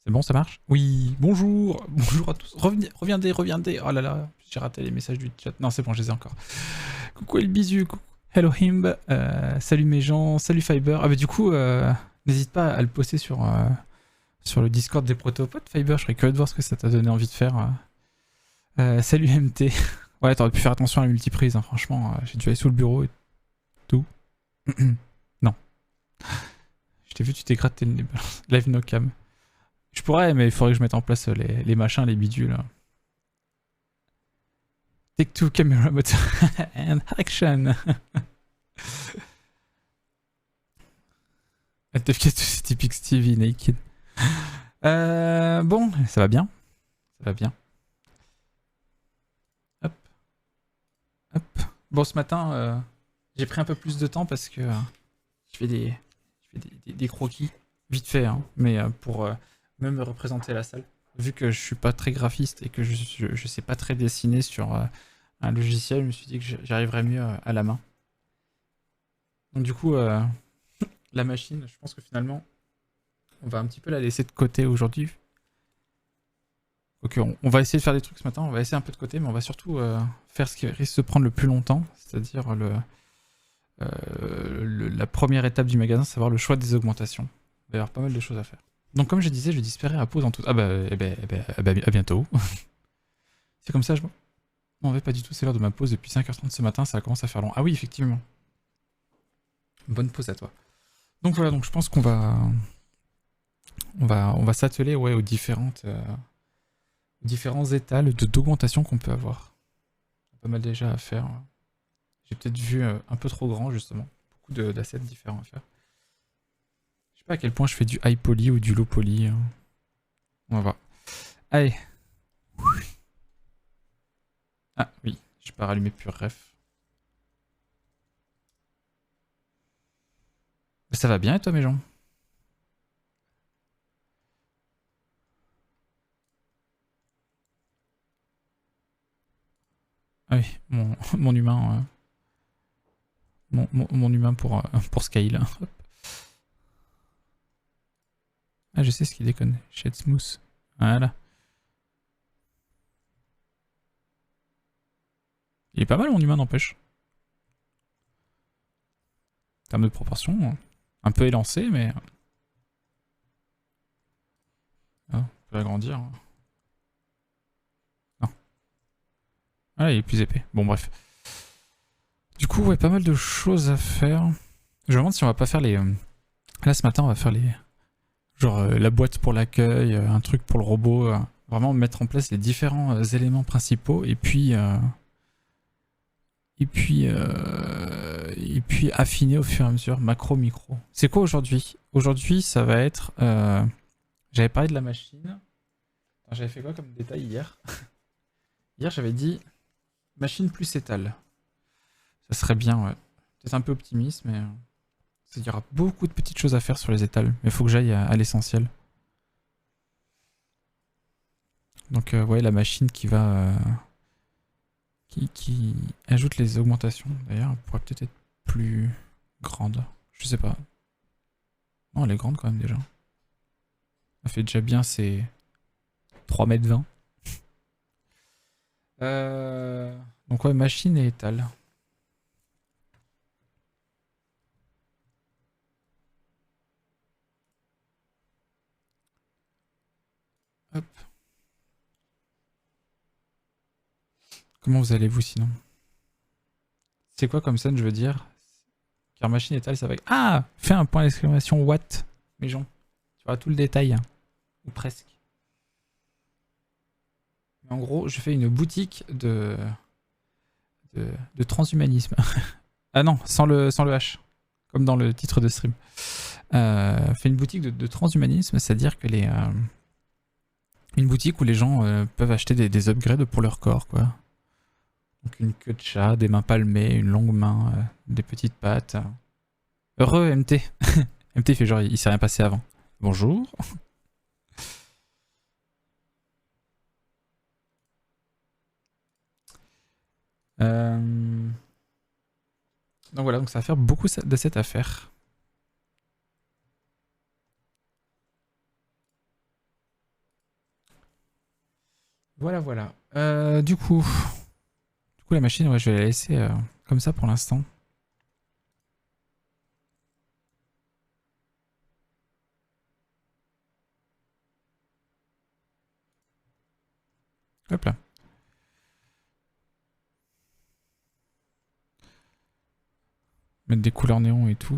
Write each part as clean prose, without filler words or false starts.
C'est bon, ça marche? Oui, bonjour, bonjour à tous. Revenez, reviendez, reviendez. Oh là là, j'ai raté les messages du chat. Non, c'est bon, je les ai encore. Coucou El Bisu, coucou. Hello Himb, salut mes gens, salut Fiber. Ah bah du coup, n'hésite pas à le poster sur le Discord des protopodes, Fiber. Je serais curieux de voir ce que ça t'a donné envie de faire. Salut MT. Ouais, t'aurais pu faire attention à la multiprise, hein, franchement. J'ai dû aller sous le bureau et tout. Non. Je t'ai vu, tu t'es gratté le nez. Live no cam. Je pourrais, mais il faudrait que je mette en place les machins, les bidules. Take two camera mode and action. LTFK, c'est typique Stevie Naked. Bon, ça va bien. Ça va bien. Hop. Hop. Bon, ce matin, j'ai pris un peu plus de temps parce que je fais des croquis. Vite fait, hein, mais pour même me représenter la salle. Vu que je suis pas très graphiste et que je sais pas très dessiner sur un logiciel, je me suis dit que j'y arriverais mieux à la main. Donc du coup, la machine, je pense que finalement, on va un petit peu la laisser de côté aujourd'hui. Ok, on va essayer de faire des trucs ce matin, on va essayer un peu de côté, mais on va surtout faire ce qui risque de prendre le plus longtemps, c'est-à-dire la première étape du magasin, savoir le choix des augmentations. Il va y avoir pas mal de choses à faire. Donc comme je disais, je disparaîtrai à pause en tout... Ah bah, à bientôt. C'est comme ça, je m'en vais pas du tout, c'est l'heure de ma pause depuis 5h30 ce matin, ça commence à faire long. Ah oui, effectivement. Bonne pause à toi. Donc voilà, donc je pense qu'on va... On va s'atteler ouais, aux différents étals d'augmentation qu'on peut avoir. Pas mal déjà à faire. J'ai peut-être vu un peu trop grand, justement. Beaucoup d'assets différents à faire. Je sais pas à quel point je fais du high poly ou du low poly. On va voir. Allez. Ah oui, je peux rallumer pure ref. Ça va bien et toi, mes gens? Ah oui, mon humain. Mon humain pour scale. Ah, je sais ce qui déconne. Shade smooth. Voilà. Il est pas mal, mon humain, n'empêche. En termes de proportion, un peu élancé, mais... Ah, on peut l'agrandir. Non. Ah, il est plus épais. Bon, bref. Du coup, ouais, pas mal de choses à faire. Je me demande si on va pas faire les... Là, ce matin, on va faire les... Genre la boîte pour l'accueil, un truc pour le robot. Vraiment mettre en place les différents éléments principaux et puis... Et puis affiner au fur et à mesure, macro, micro. C'est quoi aujourd'hui? Aujourd'hui, ça va être... J'avais parlé de la machine. J'avais fait quoi comme détail hier? Hier, j'avais dit machine plus étal. Ça serait bien, ouais. Peut-être un peu optimiste, mais... Il y aura beaucoup de petites choses à faire sur les étals. Mais il faut que j'aille à l'essentiel. Donc, ouais, la machine qui va... Qui ajoute les augmentations. D'ailleurs, elle pourrait peut-être être plus grande. Je sais pas. Non, elle est grande quand même déjà. Elle fait déjà bien ses 3,20 m. Donc ouais, machine et étal. Hop. Comment vous allez-vous sinon? C'est quoi comme scène, je veux dire? Car machine étal, ça va... Ah! Fais un point d'exclamation what, mes gens. Tu vois tout le détail. Hein. Ou presque. Mais en gros, je fais une boutique de transhumanisme. Ah non, sans le H. Comme dans le titre de stream. Fait une boutique de transhumanisme, c'est-à-dire que une boutique où les gens peuvent acheter des upgrades pour leur corps, quoi. Donc une queue de chat, des mains palmées, une longue main, des petites pattes. Heureux MT. MT fait genre il s'est rien passé avant. Bonjour. Donc voilà, donc ça va faire beaucoup d'assets à faire. Voilà, voilà. Du coup, la machine, ouais, je vais la laisser comme ça pour l'instant. Hop là. Mettre des couleurs néon et tout.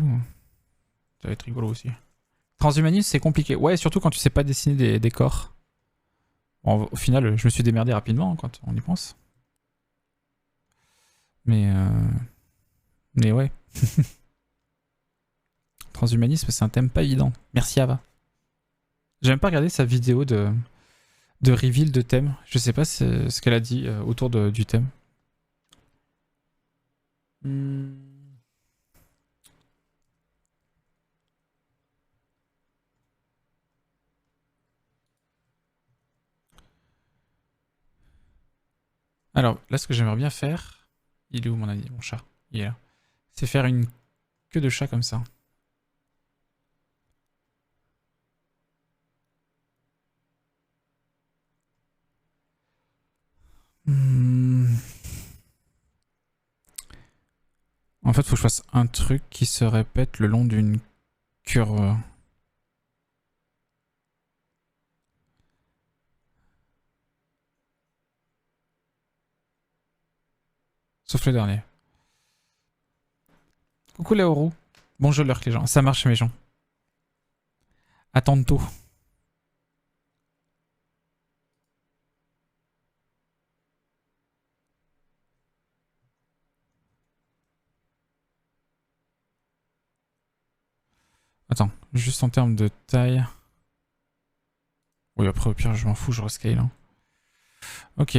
Ça va être rigolo aussi. Transhumanisme, c'est compliqué. Ouais, surtout quand tu sais pas dessiner des corps. Bon, au final, je me suis démerdé rapidement hein, quand on y pense. Mais, mais ouais. Transhumanisme, c'est un thème pas évident. Merci Ava. J'ai même pas regardé sa vidéo de reveal de thème. Je sais pas ce qu'elle a dit autour du thème. Hmm. Alors, là, ce que j'aimerais bien faire... Il est où mon chat? Il est là. C'est faire une queue de chat comme ça. Hmm. En fait, faut que je fasse un truc qui se répète le long d'une curve. Sauf le dernier. Coucou Laoru. Bonjour l'heure les gens. Ça marche mes gens. À tantôt. Attends, juste en termes de taille. Oui, après au pire, je m'en fous, je rescale. Hein. Ok.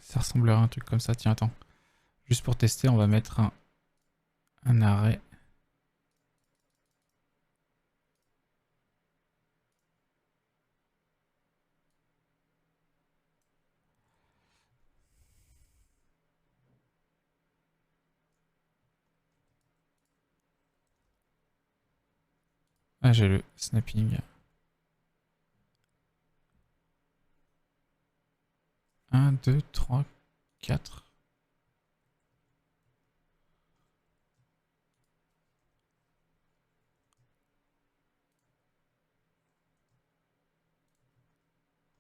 Ça ressemblerait à un truc comme ça. Tiens, attends. Juste pour tester, on va mettre un arrêt. Ah, j'ai le snapping. 1, 2, 3, 4.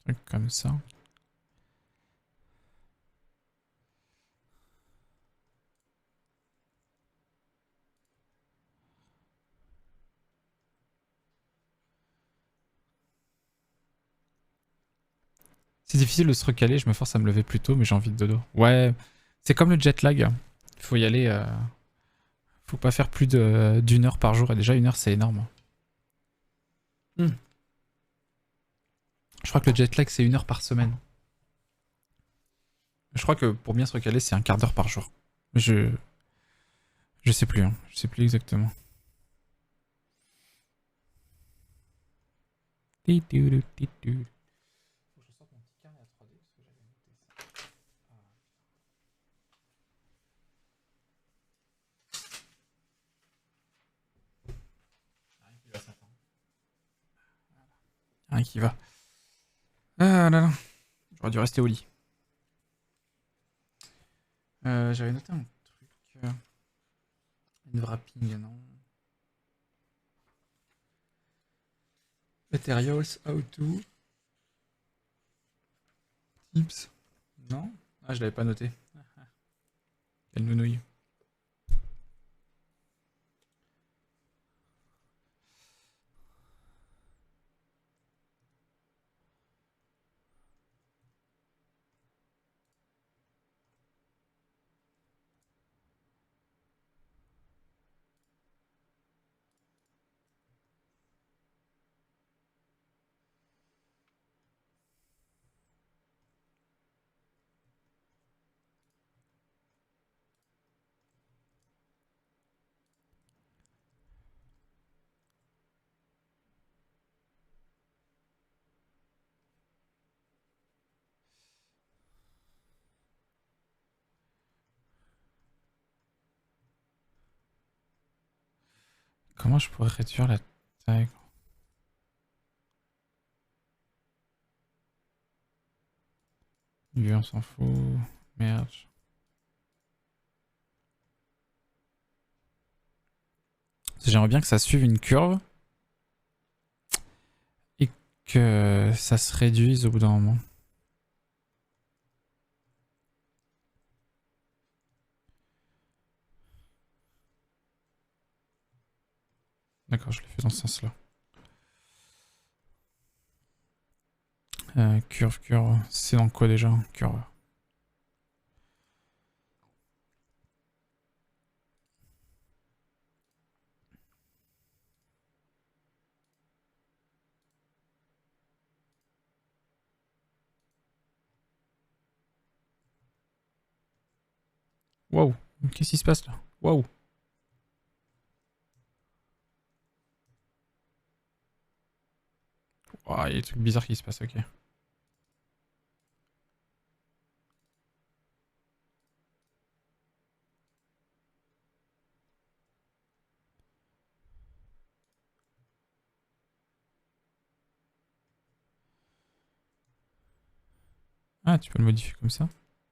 Truc comme ça. C'est difficile de se recaler, je me force à me lever plus tôt, mais j'ai envie de dodo. Ouais, c'est comme le jet lag. Il faut y aller. Faut pas faire plus d'une heure par jour. Et déjà, une heure, c'est énorme. Hmm. Je crois que le jet lag, c'est une heure par semaine. Je crois que pour bien se recaler, c'est un quart d'heure par jour. Je sais plus. Hein. Je sais plus exactement. Rien qui va. Ah là là. J'aurais dû rester au lit. J'avais noté un truc. Une wrapping, non. Materials, how to. Tips. Non. Ah, je l'avais pas noté. Quelle nounouille. Comment je pourrais réduire la taille? Lui, on s'en fout. Merde. J'aimerais bien que ça suive une curve et que ça se réduise au bout d'un moment. D'accord, je le fais dans ce sens-là. Curve. C'est dans quoi déjà? Curve. Waouh, qu'est-ce qui se passe là? Waouh. Ouah, il y a des trucs bizarres qui se passent, ok. Ah, tu peux le modifier comme ça?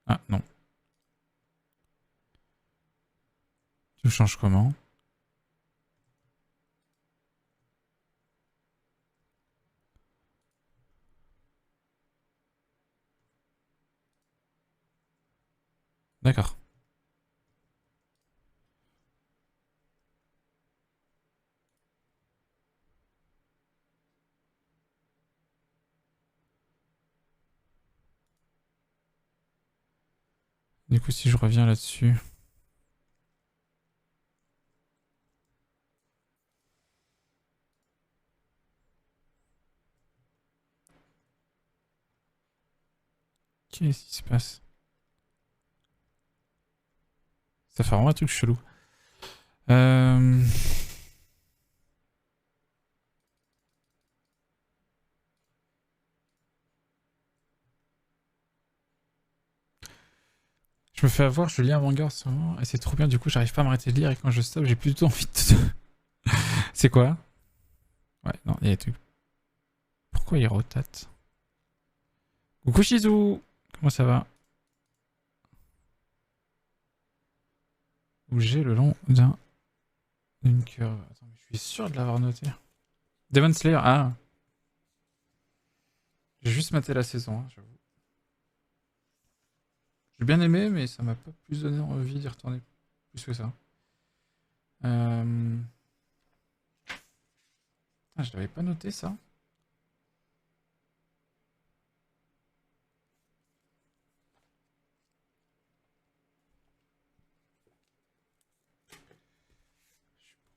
Ah, non. Tu le changes comment? D'accord. Du coup, si je reviens là-dessus... Qu'est-ce qui se passe? Ça fait vraiment un truc chelou. Euh... Je me fais avoir, je lis un manga en ce moment et c'est trop bien, du coup j'arrive pas à m'arrêter de lire et quand je stoppe j'ai plus du tout envie de... C'est quoi? Ouais, non, il y a des trucs. Pourquoi il rotate? Coucou Shizu! Comment ça va? Bouger le long d'une curve. Attends, mais je suis sûr de l'avoir noté. Demon Slayer, ah! J'ai juste maté la saison, hein, j'avoue. J'ai bien aimé, mais ça m'a pas plus donné envie d'y retourner plus que ça. Ah, je l'avais pas noté ça.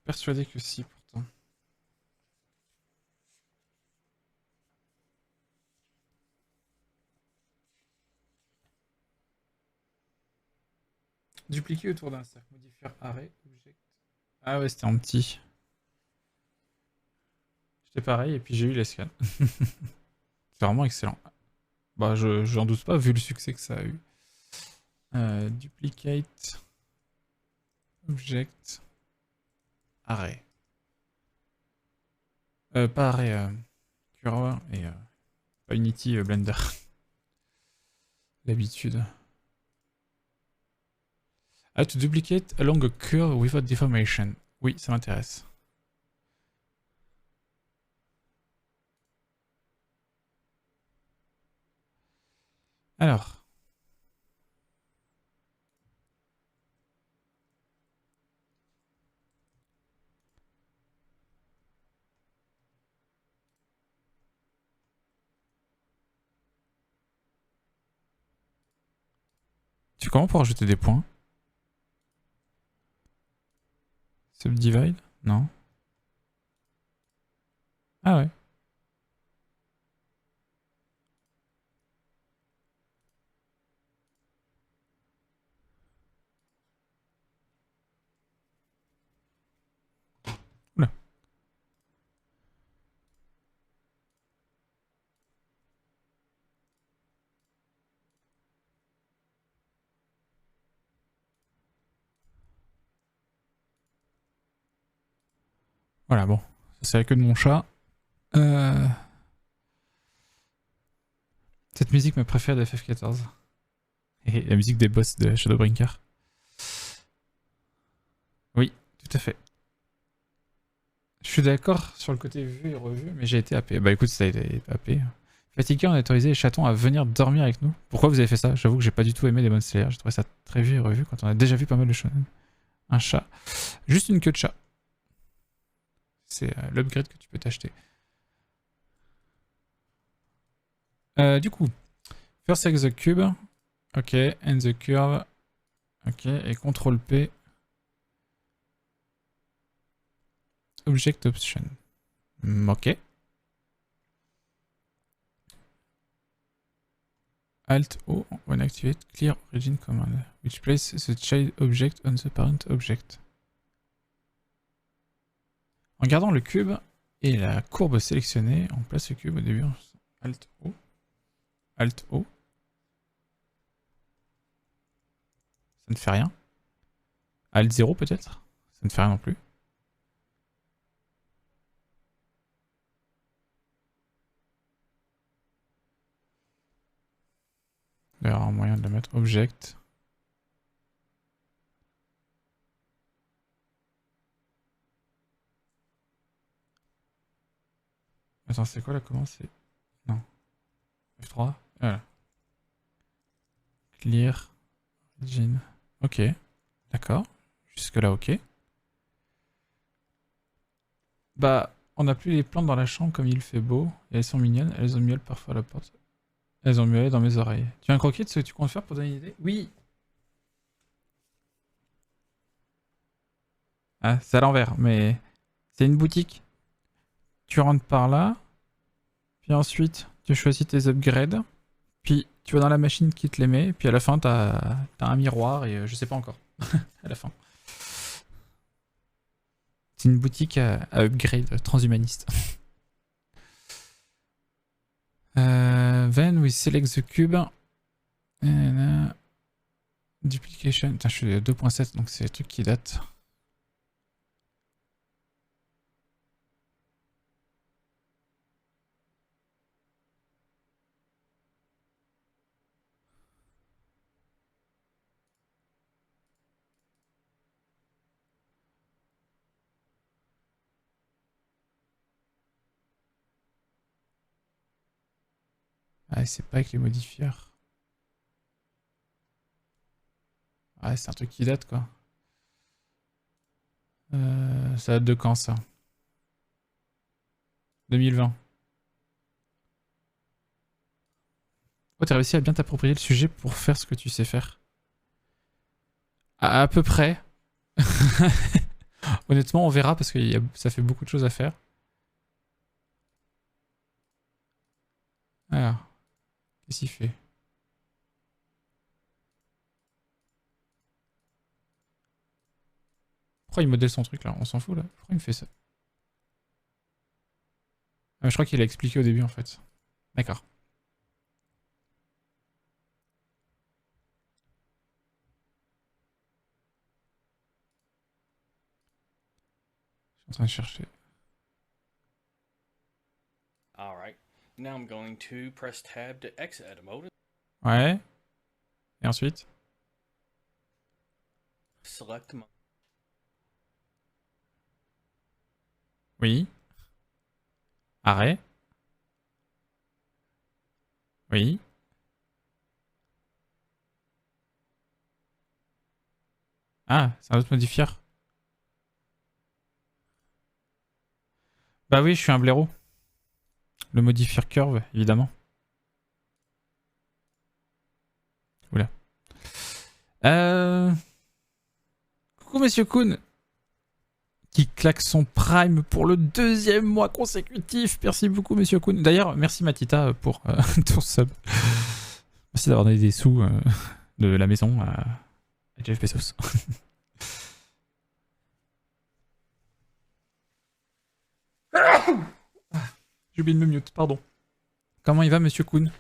Persuadé que si, pourtant. Dupliquer autour d'un cercle, modifier arrêt, object. Ah ouais, c'était en petit. J'étais pareil et puis j'ai eu l'escale. C'est vraiment excellent. Bah, j'en doute pas vu le succès que ça a eu. Duplicate, object, arrêt. Pas arrêt, curve et pas Unity, Blender. L'habitude. Ah, to duplicate along a curve without deformation. Oui, ça m'intéresse. Alors. Tu fais comment pour rajouter des points? Subdivide? Non. Ah ouais. Oula. Voilà, bon. Ça, c'est que de mon chat. Euh... Cette musique me préfère de FF14. Et la musique des boss de Shadowbrinker. Oui, tout à fait. Je suis d'accord sur le côté vu et revu, mais j'ai été happé. Bah écoute, ça a été happé. Fatigué, on a autorisé les chatons à venir dormir avec nous. Pourquoi vous avez fait ça? J'avoue que j'ai pas du tout aimé Demon Slayer. J'ai trouvé ça très vu et revu quand on a déjà vu pas mal de shonen. Un chat. Juste une queue de chat. C'est l'upgrade que tu peux t'acheter. Du coup, first select the cube. Ok, and the curve. Ok, et CTRL P. Object option. Ok. Alt O when activate clear origin command, which places the child object on the parent object. En gardant le cube et la courbe sélectionnée, on place le cube au début. Alt O. Alt O. Ça ne fait rien. Alt 0 peut-être. Ça ne fait rien non plus. Il y aura un moyen de le mettre. Object. Attends, c'est quoi la commande? C'est... Non. F3. Voilà. Clear. Origin. Ok. D'accord. Jusque là, ok. Bah, on n'a plus les plantes dans la chambre comme il fait beau. Et elles sont mignonnes. Elles ont miaulé parfois à la porte. Elles ont miaulé dans mes oreilles. Tu as un croquis de ce que tu comptes faire pour donner une idée? Oui. Ah, c'est à l'envers, mais c'est une boutique. Tu rentres par là. Puis ensuite, tu choisis tes upgrades. Puis tu vas dans la machine qui te les met. Puis à la fin, t'as un miroir et je sais pas encore. À la fin. C'est une boutique à upgrade transhumaniste. Then we select the cube. And, duplication. Putain, je suis à 2.7, donc c'est des trucs qui datent. Ah, c'est pas avec les modifieurs. Ah, c'est un truc qui date, quoi. Ça date de quand, ça? 2020. Oh, t'as réussi à bien t'approprier le sujet pour faire ce que tu sais faire. À peu près. Honnêtement, on verra parce que ça fait beaucoup de choses à faire. Alors, qu'est-ce qu'il fait? Pourquoi il modèle son truc là? On s'en fout là. Pourquoi il me fait ça? Ah, je crois qu'il a expliqué au début en fait. D'accord. Je suis en train de chercher. Alright, now I'm going to press tab to exit automotive. Ouais. Et ensuite? Select my... Oui. Arrêt. Oui. Ah, c'est un autre modifieur. Bah oui, je suis un blaireau. Le modifieur curve, évidemment. Oula. Coucou Monsieur Kuhn, qui claque son prime pour le 2e mois consécutif. Merci beaucoup Monsieur Kuhn. D'ailleurs, merci Matita pour ton sub. Merci d'avoir donné des sous de la maison à Jeff Bezos. J'ai oublié de me mute, pardon. Comment il va Monsieur Kuhn?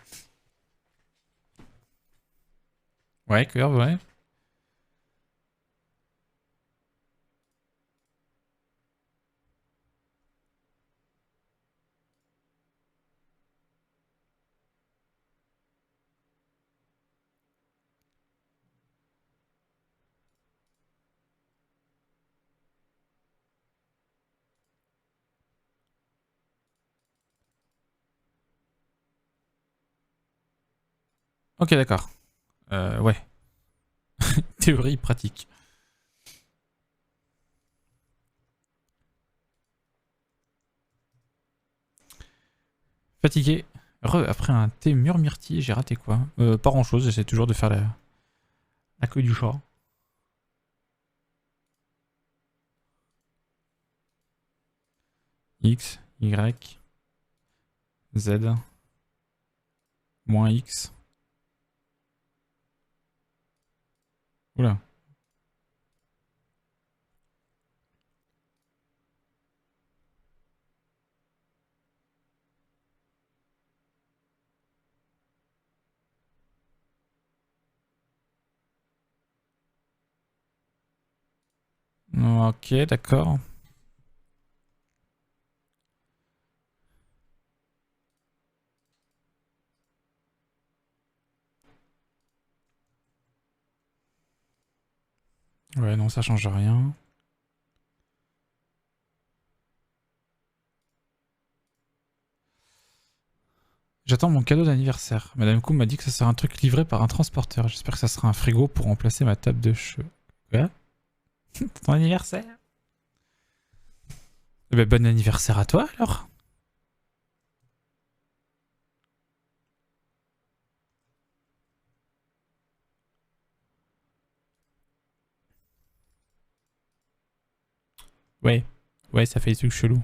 Ouais, curve, ouais. Ok, d'accord. Ouais. Théorie, pratique. Fatigué. Après un thé mûr myrtille, j'ai raté quoi? Pas grand chose, j'essaie toujours de faire la queue du chat. X, Y, Z, moins X. Oula. Ok, d'accord. Ouais, non, ça change rien. J'attends mon cadeau d'anniversaire. Madame Koum m'a dit que ça sera un truc livré par un transporteur. J'espère que ça sera un frigo pour remplacer ma table de cheveux. Quoi? C'est ton anniversaire? Eh ben, bon anniversaire à toi alors. Ouais. Ouais, ça fait des trucs chelous.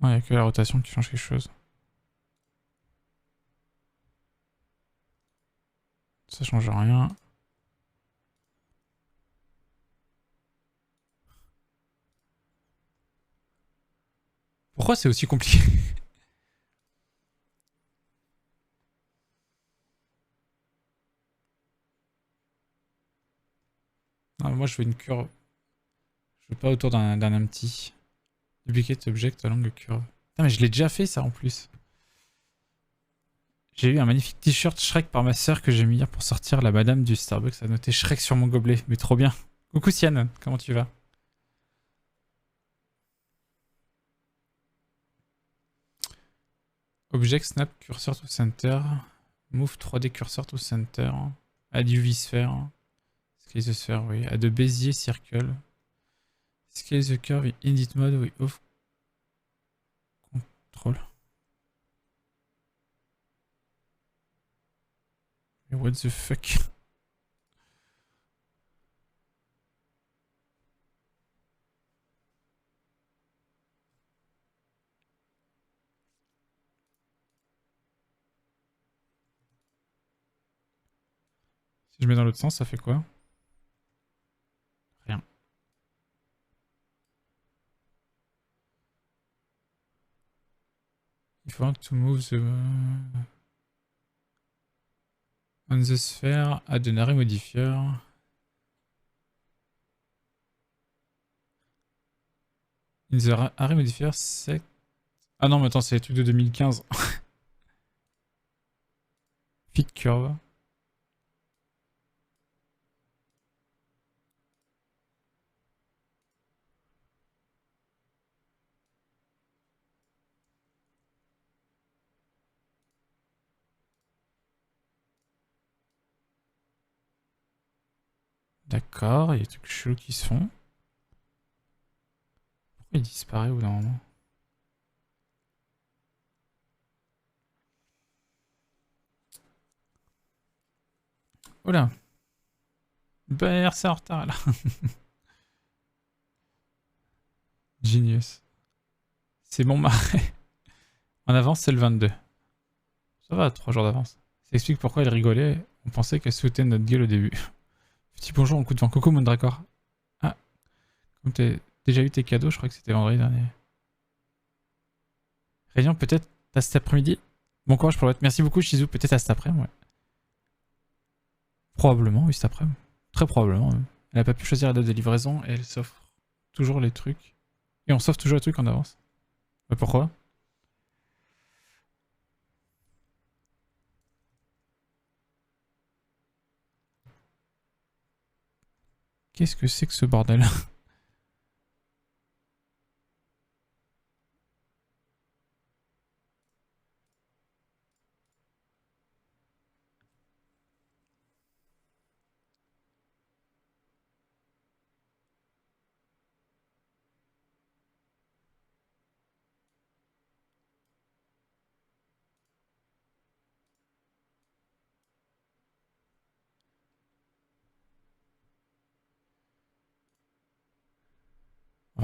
Ouais, y'a que la rotation qui change quelque chose. Ça change rien. Pourquoi c'est aussi compliqué? Ah, moi je veux une curve. Je veux pas autour d'un empty. Duplicate object à longue curve. Putain, mais je l'ai déjà fait ça en plus. J'ai eu un magnifique t-shirt Shrek par ma sœur que j'ai mis hier pour sortir. La madame du Starbucks a noté Shrek sur mon gobelet. Mais trop bien. Coucou Sian, comment tu vas? Object snap cursor to center. Move 3D cursor to center. Add UV sphere. Scale the sphere, oui. Add a Bezier circle. Scale the curve in edit mode, oui. Off control. Mais what the fuck? Si je mets dans l'autre sens, ça fait quoi? Rien. If you want to move the... On the sphere, add an array modifier. In the array modifier, set... Ah non, mais attends, c'est les trucs de 2015. Fit curve. D'accord, il y a des trucs chelous qui se font. Pourquoi il disparaît au bout d'un moment? Oh là. Bon anniversaire en retard là. Genius. C'est bon marais. En avance, c'est le 22. Ça va, 3 jours d'avance. Ça explique pourquoi elle rigolait. On pensait qu'elle souhaitait notre gueule au début. Petit bonjour en coup de vent. Coucou Mondracor. Ah, comme t'as déjà eu tes cadeaux, je crois que c'était vendredi dernier. Réunion peut-être à cet après-midi. Bon courage pour l'autre. Merci beaucoup Shizu. Peut-être à cet après-midi, ouais. Probablement, oui, cet après-midi. Très probablement même. Elle a pas pu choisir la date de livraison et elle s'offre toujours les trucs. Et on s'offre toujours les trucs en avance. Mais pourquoi? Qu'est-ce que c'est que ce bordel?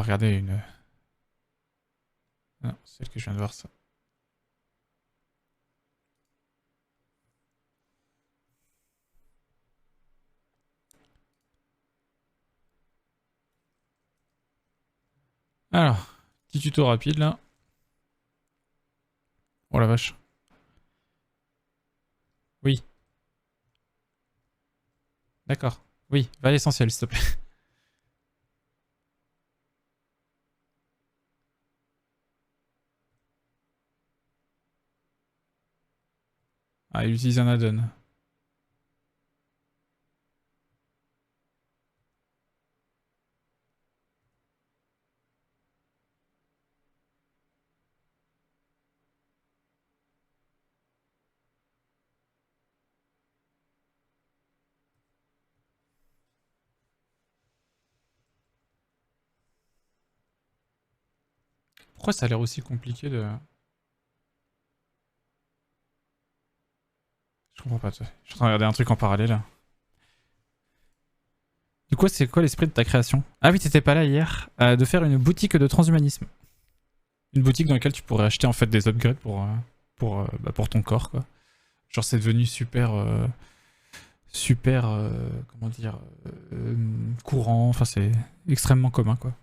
va regarder une... Non, c'est celle que je viens de voir, ça. Alors, petit tuto rapide, là. Oh la vache. Oui. D'accord. Oui, va à l'essentiel, s'il te plaît. Ah, il utilise un add-on. Pourquoi ça a l'air aussi compliqué de... Je comprends pas, toi. Je suis en train de regarder un truc en parallèle. Du coup, c'est quoi l'esprit de ta création? Ah oui, t'étais pas là hier. De faire une boutique de transhumanisme. Une boutique dans laquelle tu pourrais acheter en fait des upgrades pour ton corps, quoi. Genre, c'est devenu super, comment dire, courant. Enfin, c'est extrêmement commun, quoi.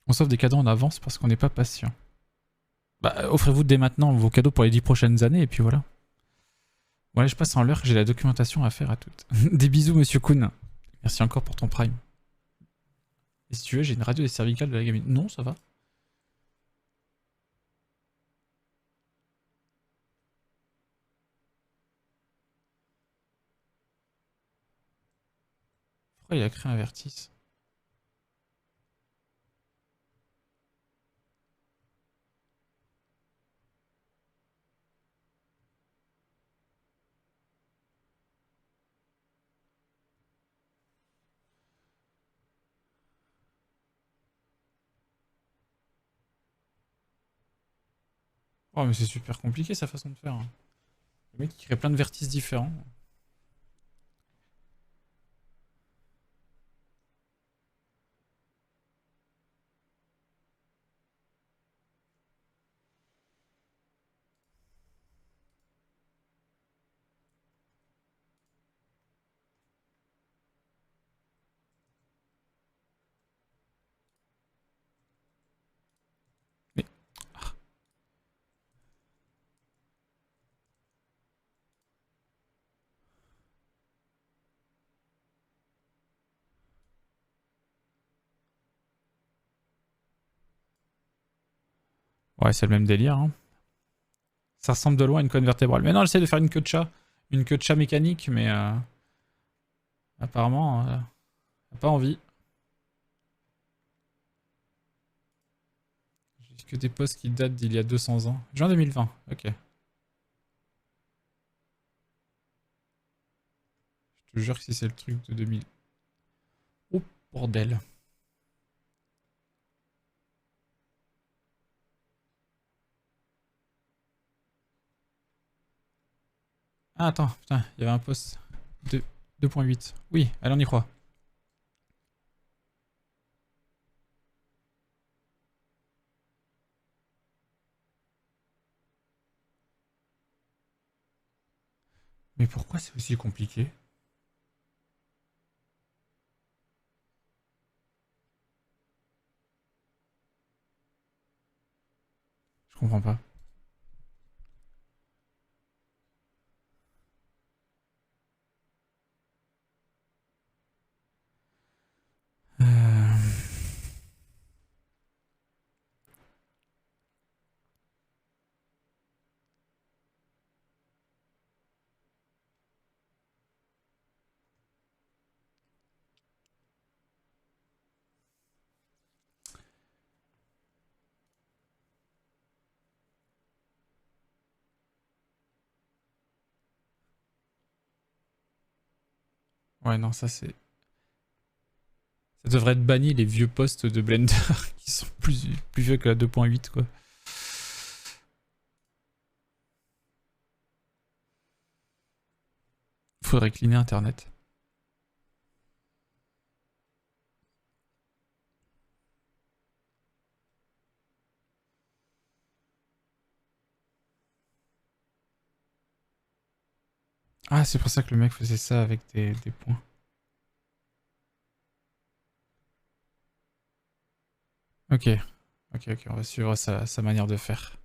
On s'offre des cadeaux en avance parce qu'on n'est pas patient. Bah, offrez-vous dès maintenant vos cadeaux pour les 10 prochaines années et puis voilà. Ouais, je passe en l'heure que j'ai la documentation à faire à toutes. Des bisous, monsieur Kuhn. Merci encore pour ton prime. Et si tu veux, j'ai une radio des cervicales de la gamine. Non, ça va. Pourquoi il a créé un vertice? Oh, mais c'est super compliqué sa façon de faire, hein. Le mec, il crée plein de vertices différents. Mais... Ouais, c'est le même délire, hein. Ça ressemble de loin à une colonne vertébrale. Mais non, j'essaie de faire une queue de chat. Une queue de chat mécanique, mais apparemment, pas envie. J'ai que des posts qui datent d'il y a 200 ans. Juin 2020, ok. Je te jure que si c'est le truc de 2000. Oh, bordel. Ah, attends, putain, il y avait un post. 2.8. Oui, allez, on y croit. Mais pourquoi c'est aussi compliqué? Je comprends pas. Euh... Ouais, non, ça c'est... Ça devrait être banni les vieux posts de Blender qui sont plus vieux que la 2.8, quoi. Faudrait cleaner internet. Ah, c'est pour ça que le mec faisait ça avec des points. Ok, ok, on va suivre sa manière de faire.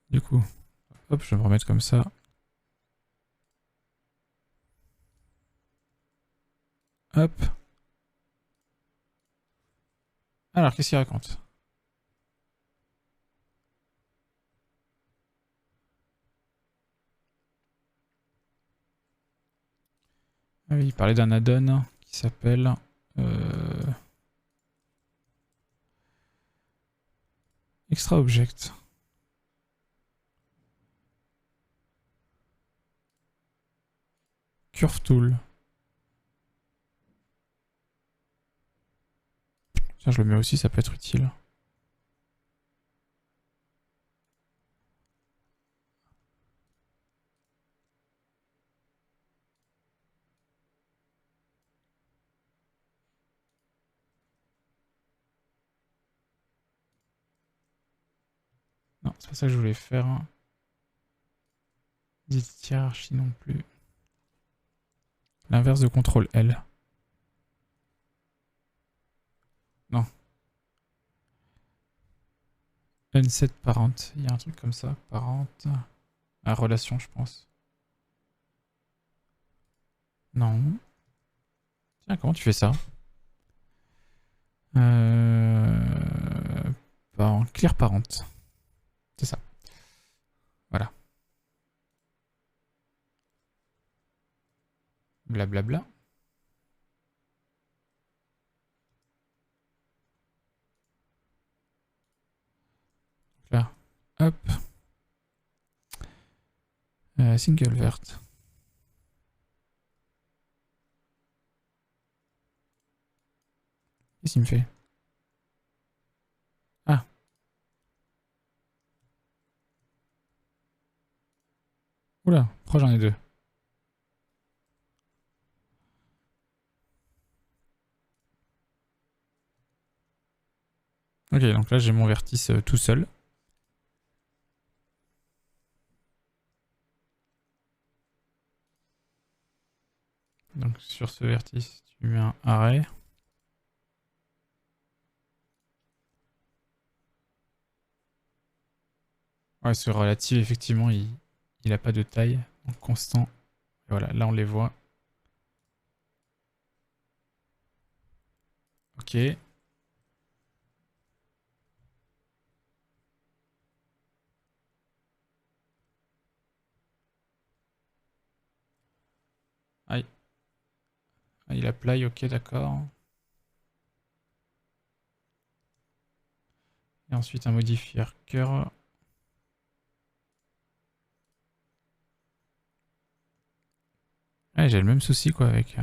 Du coup, hop, je vais me remettre comme ça. Hop. Alors, qu'est-ce qu'il raconte? Ah oui, il parlait d'un add-on qui s'appelle... Extra Object. Curve Tool. Tiens, je le mets aussi, ça peut être utile. Non, c'est pas ça que je voulais faire. Dit hiérarchie non plus. L'inverse de contrôle L. Non. Unset parent. Il y a un truc comme ça. Parent. Ah, relation, je pense. Non. Tiens, comment tu fais ça? Parent. Clear parent. C'est ça. Voilà. Blablabla. Là. Hop. Single vert. Qu'est-ce qu'il me fait? Ah. Oula. Pourquoi j'en ai deux? Ok, donc là j'ai mon vertice tout seul. Donc sur ce vertice, tu mets un arrêt. Ouais, ce relatif, effectivement, il a pas de taille. Donc constant. Et voilà, là on les voit. Ok. Aïe. Ah, il apply, ok, d'accord. Et ensuite un modifier cœur. Ouais, j'ai le même souci quoi avec.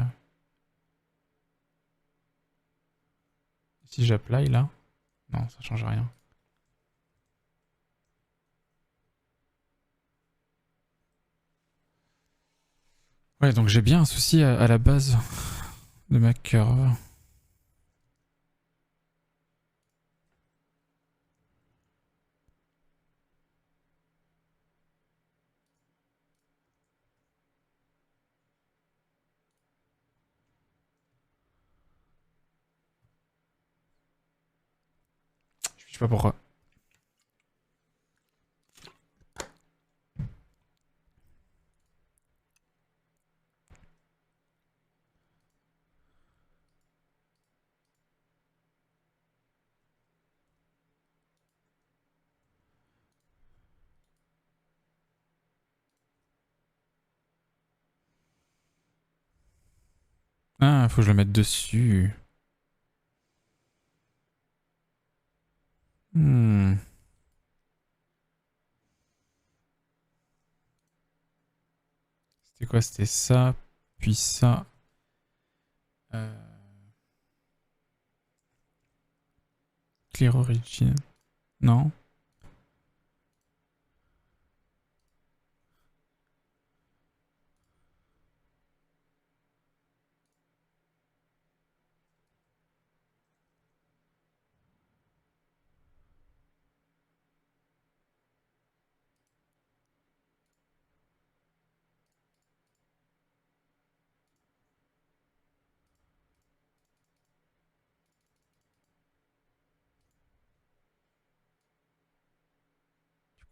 Si j'apply là. Non, ça change rien. Ouais, donc j'ai bien un souci à la base de ma curve. Je sais pas pourquoi. Ah, faut que je le mette dessus. Hmm. C'était quoi? C'était ça, puis ça. Euh... Clear origin. Non.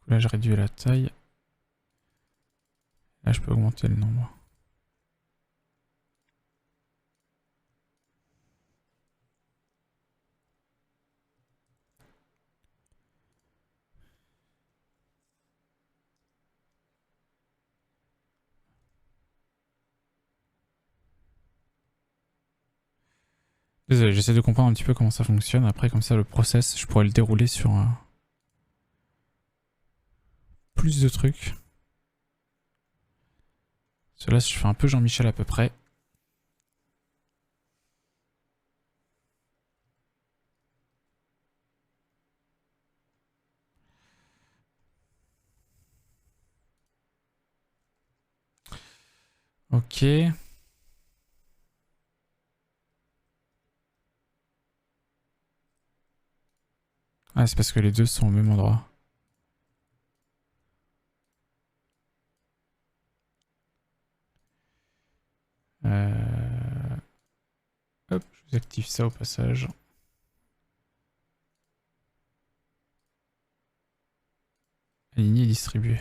Là, je réduis la taille. Là, je peux augmenter le nombre. Désolé, j'essaie de comprendre un petit peu comment ça fonctionne. Après, comme ça, le process, je pourrais le dérouler sur plus de trucs. Cela, je fais un peu Jean-Michel à peu près. Ok. Ah, c'est parce que les deux sont au même endroit. Hop, je vous active ça au passage. Aligner et distribuer.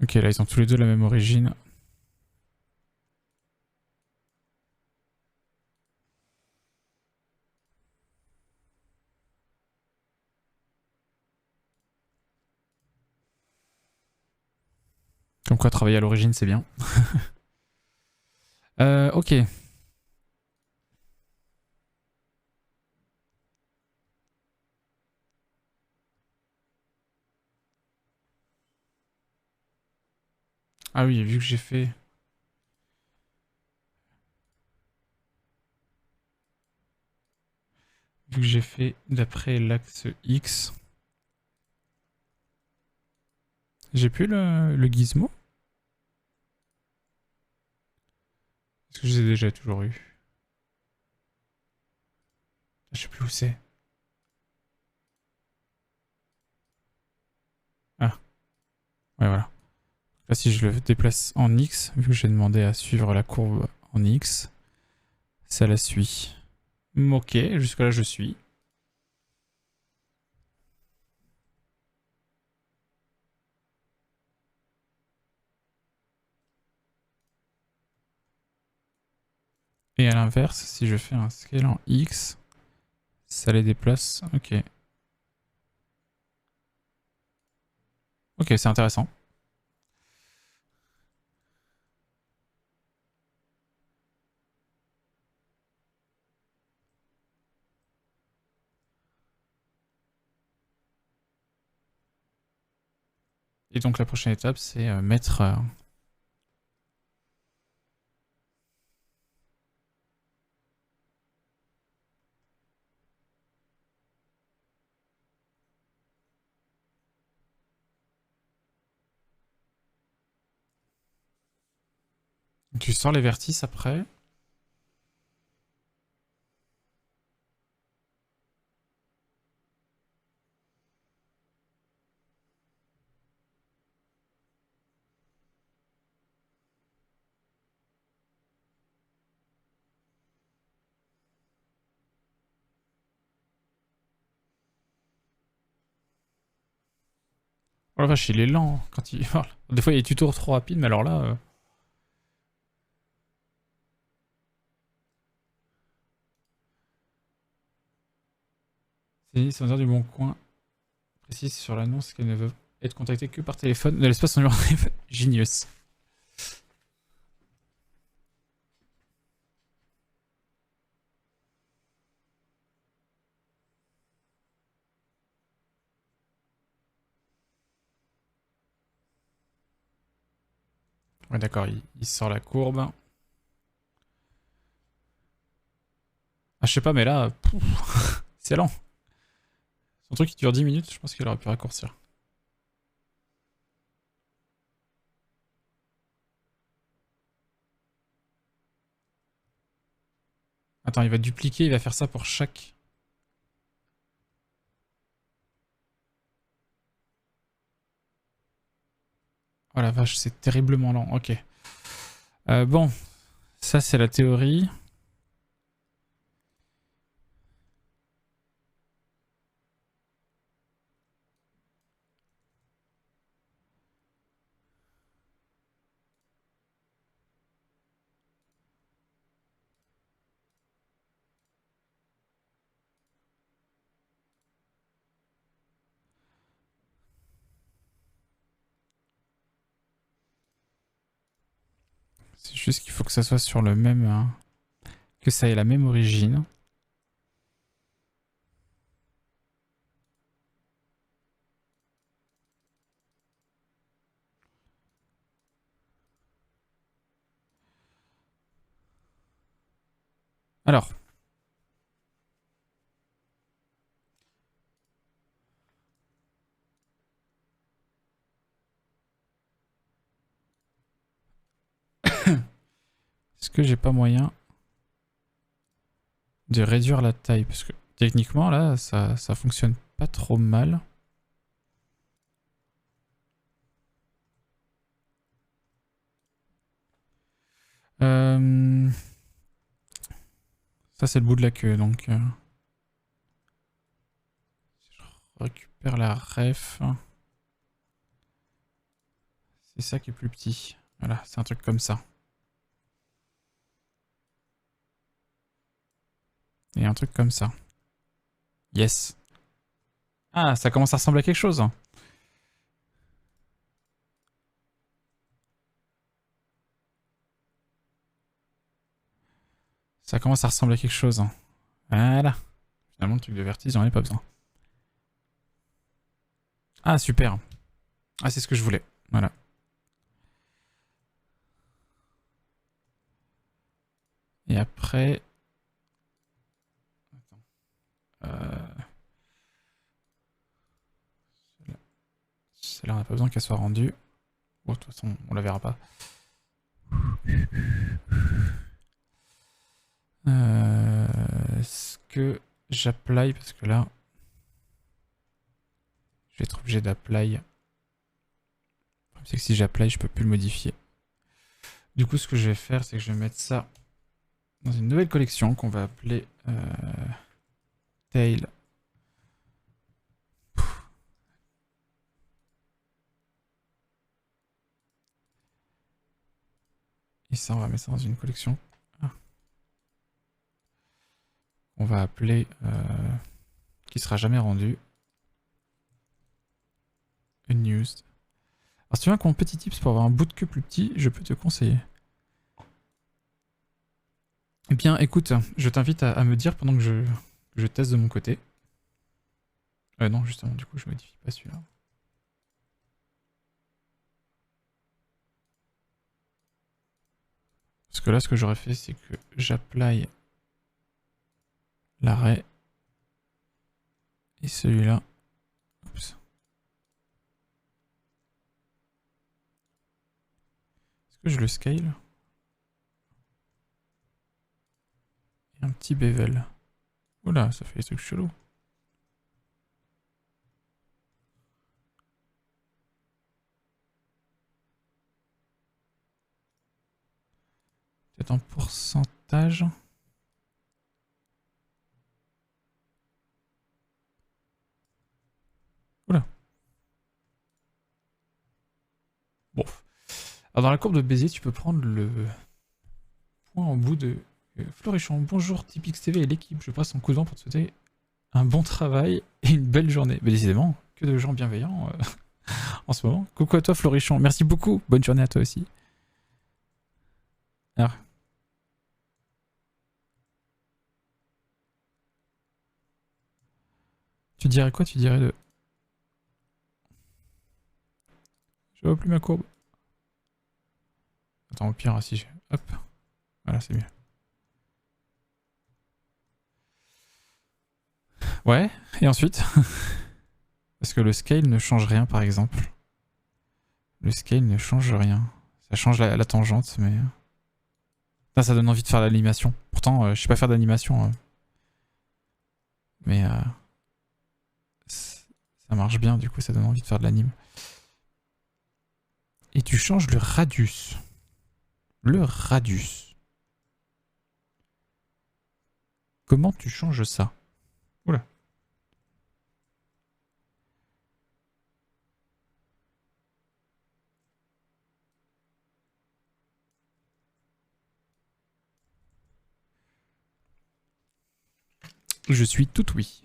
Ok, là, ils ont tous les deux la même origine. Comme quoi, travailler à l'origine, c'est bien. Ok. Ah oui, vu que j'ai fait... Vu que j'ai fait d'après l'axe X... J'ai plus le gizmo? Est-ce que je les ai déjà toujours eu? Je sais plus où c'est. Ah, ouais, voilà. Là, si je le déplace en X, vu que j'ai demandé à suivre la courbe en X, ça la suit. Ok, jusque-là, je suis. Et à l'inverse, si je fais un scale en X, ça les déplace. Ok. Ok, c'est intéressant. Et donc la prochaine étape, c'est mettre... Tu sors les vertices après. Oh la vache, il est lent quand il... Des fois, il y a des tutos trop rapides, mais alors là... C'est du bon coin. Précise sur l'annonce qu'elle ne veut être contactée que par téléphone. Ne laisse pas son numéro de téléphone. Genius. Ouais, d'accord, il sort la courbe. Ah, je sais pas, mais là, Excellent. Son truc qui dure 10 minutes, je pense qu'il aurait pu raccourcir. Attends, il va dupliquer, il va faire ça pour chaque... Oh la vache, c'est terriblement lent, ok. Bon, ça c'est la théorie. C'est juste qu'il faut que ça soit sur le même... que ça ait la même origine. Alors. Est-ce que j'ai pas moyen de réduire la taille? Parce que techniquement, là, ça fonctionne pas trop mal. Ça, c'est le bout de la queue, donc... je récupère la ref. C'est ça qui est plus petit. Voilà, c'est un truc comme ça. Et un truc comme ça. Yes. Ah, ça commence à ressembler à quelque chose. Ça commence à ressembler à quelque chose. Voilà. Finalement, le truc de vertige, j'en ai pas besoin. Ah, super. Ah, c'est ce que je voulais. Voilà. Et après... Celle-là, on n'a pas besoin qu'elle soit rendue. Bon, de toute façon, on la verra pas. Est-ce que j'apply? Parce que là, je vais être obligé d'apply. C'est que si j'apply, je peux plus le modifier. Du coup, ce que je vais faire, c'est que je vais mettre ça dans une nouvelle collection qu'on va appeler Tail. Et ça, on va mettre ça dans une collection. On va appeler... qui sera jamais rendu. Unused. Alors si tu veux un petit tips pour avoir un bout de queue plus petit, je peux te conseiller. Eh bien écoute, je t'invite à me dire pendant que je teste de mon côté. Non justement, du coup je modifie pas celui-là. Parce que là ce que j'aurais fait c'est que j'apply l'arrêt. Et celui-là. Oups. Est-ce que je le scale? Et un petit bevel. Oula, ça fait des trucs chelous. Peut-être en pourcentage. Oula. Bon. Alors dans la courbe de Bézier, tu peux prendre le point en bout de Florichon. Bonjour Typix TV et l'équipe. Je passe en coup de vent pour te souhaiter un bon travail et une belle journée. Mais décidément, que de gens bienveillants en ce moment. Coucou à toi Florichon. Merci beaucoup. Bonne journée à toi aussi. Alors. Tu dirais quoi? Tu dirais de... Je vois plus ma courbe. Attends, au pire, si je... Hop. Voilà, c'est mieux. Ouais, et ensuite parce que le scale ne change rien par exemple. Le scale ne change rien. Ça change la tangente, mais... Ça donne envie de faire l'animation. Pourtant, je sais pas faire d'animation. Mais ça marche bien, du coup, ça donne envie de faire de l'anime. Et tu changes le radius. Le radius. Comment tu changes ça? Oula. Je suis tout oui.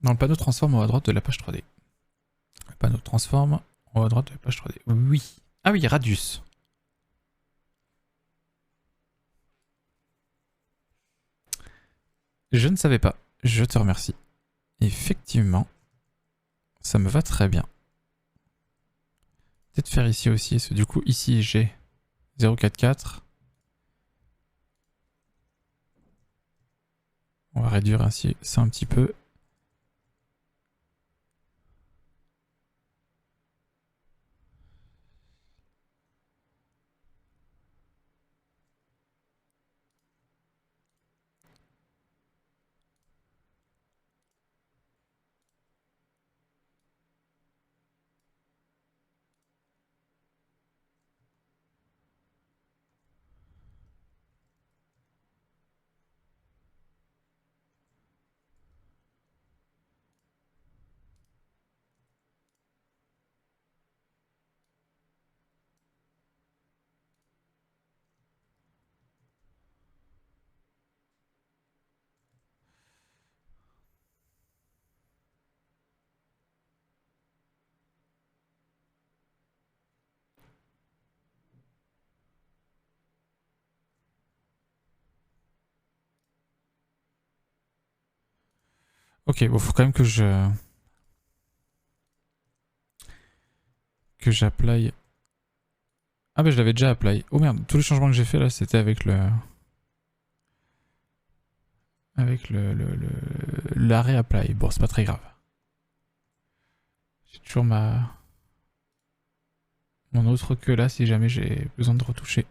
Dans le panneau transforme en haut à droite de la page 3D. Le panneau transforme en haut à droite de la page 3D. Oui. Ah oui, radius. Je ne savais pas. Je te remercie. Effectivement, ça me va très bien. Peut-être faire ici aussi. Du coup, ici, j'ai 0,44. On va réduire ainsi ça un petit peu. Ok, bon, faut quand même que j'apply. Ah bah je l'avais déjà apply. Oh merde, tous les changements que j'ai fait là, c'était avec l'arrêt apply. Bon, c'est pas très grave. J'ai toujours mon autre queue là si jamais j'ai besoin de retoucher.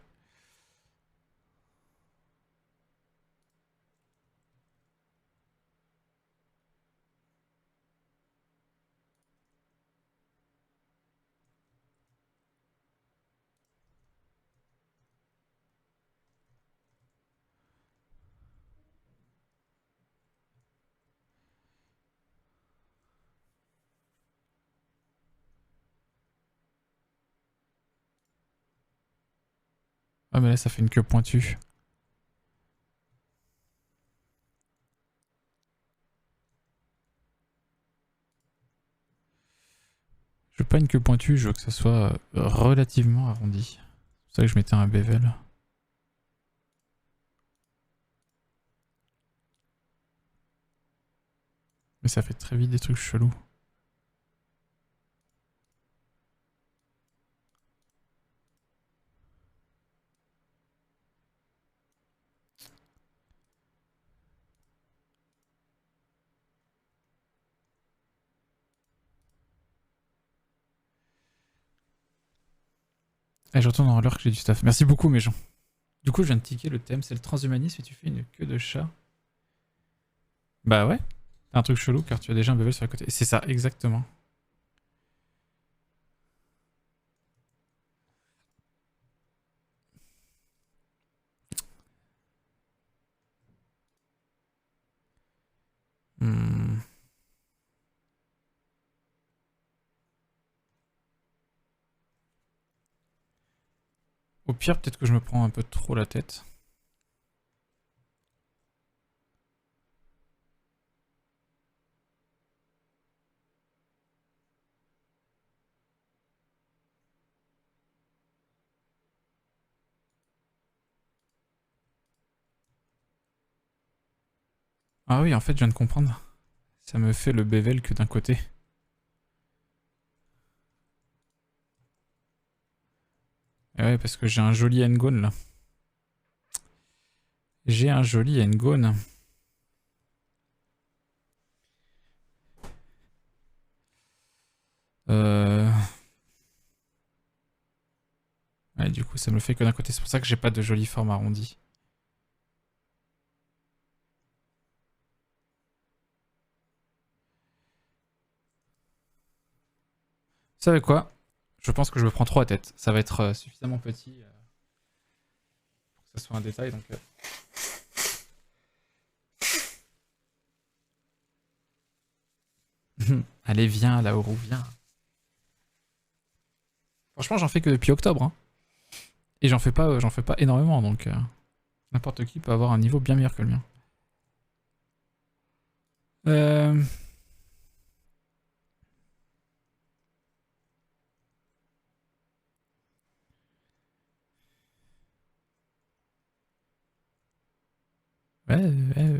Ah mais là ça fait une queue pointue. Je veux pas une queue pointue, je veux que ça soit relativement arrondi. C'est pour ça que je mettais un bevel. Mais ça fait très vite des trucs chelous. Et je retourne en l'heure que j'ai du staff. Merci beaucoup mes gens. Du coup je viens de ticker le thème, c'est le transhumanisme et tu fais une queue de chat. Bah ouais, c'est un truc chelou car tu as déjà un bevel sur la côté. C'est ça, exactement. Hmm. Au pire, peut-être que je me prends un peu trop la tête. Ah oui, en fait, je viens de comprendre. Ça me fait le bevel que d'un côté. Et ouais, parce que j'ai un joli endgone là. J'ai un joli Ngone. Ouais, du coup, ça me le fait que d'un côté. C'est pour ça que j'ai pas de jolie forme arrondie. Vous savez quoi? Je pense que je me prends trop à tête. Ça va être suffisamment petit pour que ça soit un détail. Donc, allez, viens, Laoru, viens. Franchement, j'en fais que depuis octobre. Hein. Et j'en fais pas énormément. Donc, n'importe qui peut avoir un niveau bien meilleur que le mien. Euh...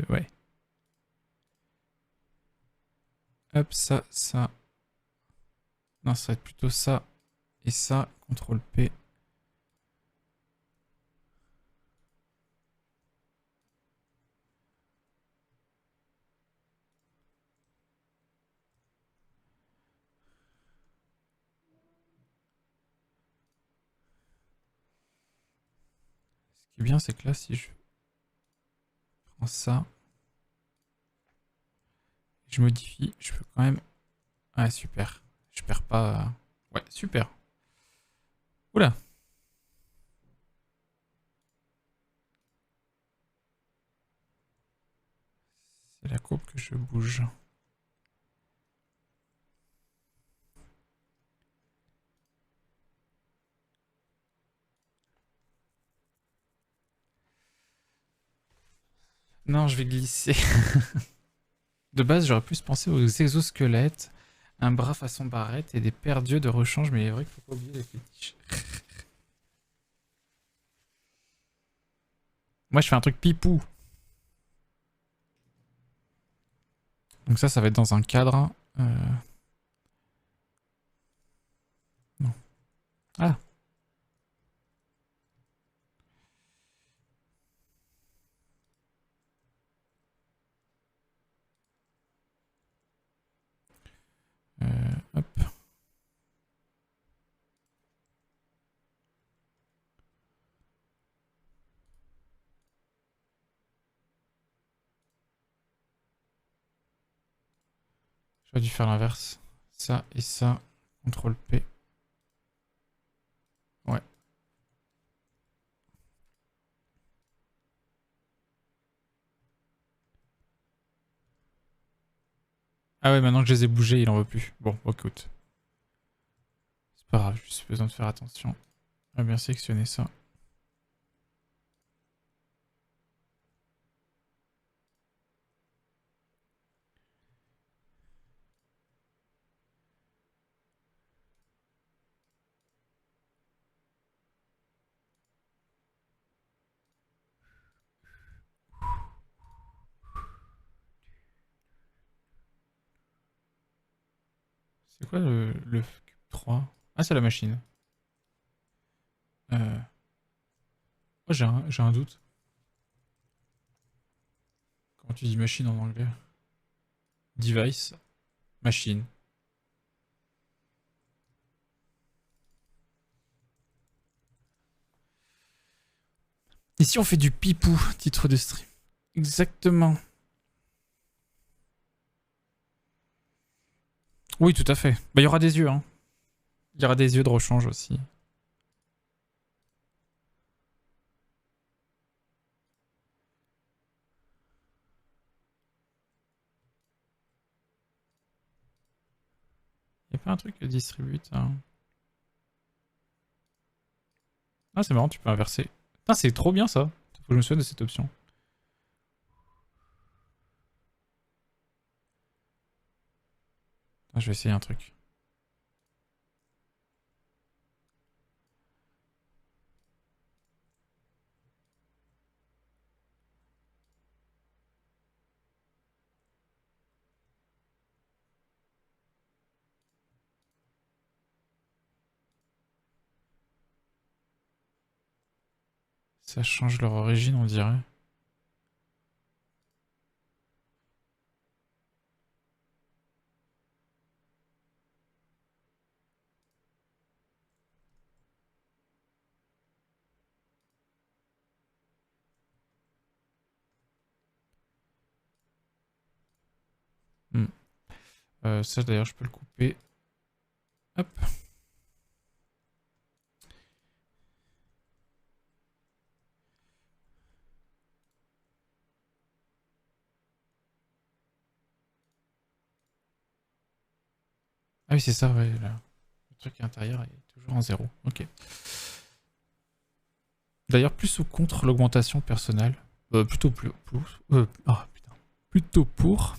Ouais. Hop, ça. Non, ça va être plutôt ça et ça. CTRL P. Ce qui est bien, c'est que là, si je prends ça, je modifie, je peux quand même... Ah, super. Je perds pas... Ouais, super. Oula. C'est la courbe que je bouge. Non, je vais glisser. De base, j'aurais plus pensé aux exosquelettes, un bras façon barrette et des paires d'yeux de rechange, mais il est vrai qu'il faut pas oublier les fétiches. Moi, je fais un truc pipou. Donc ça va être dans un cadre. Non. Ah. Hop. J'aurais dû faire l'inverse. Ça et ça. CTRL P. Ouais. Ah ouais, maintenant que je les ai bougés, il en veut plus. Bon, écoute. C'est pas grave, j'ai juste besoin de faire attention à bien sélectionner ça. C'est quoi le cube 3? Ah, c'est la machine. Oh, j'ai un doute. Comment tu dis machine en anglais? Device. Machine. Ici, on fait du pipou, titre de stream. Exactement. Oui, tout à fait. Bah, il y aura des yeux, hein. Il y aura des yeux de rechange aussi. Il y a pas un truc distribute, hein. Ah, c'est marrant, tu peux inverser. Putain, c'est trop bien ça. Faut que je me souvienne de cette option. Ah, je vais essayer un truc. Ça change leur origine, on dirait. Ça d'ailleurs je peux le couper. Hop. Ah oui c'est ça, ouais, là. Le truc intérieur est toujours en 0. Ok. D'ailleurs plus ou contre l'augmentation personnelle. Plutôt plus. Oh putain. Plutôt pour.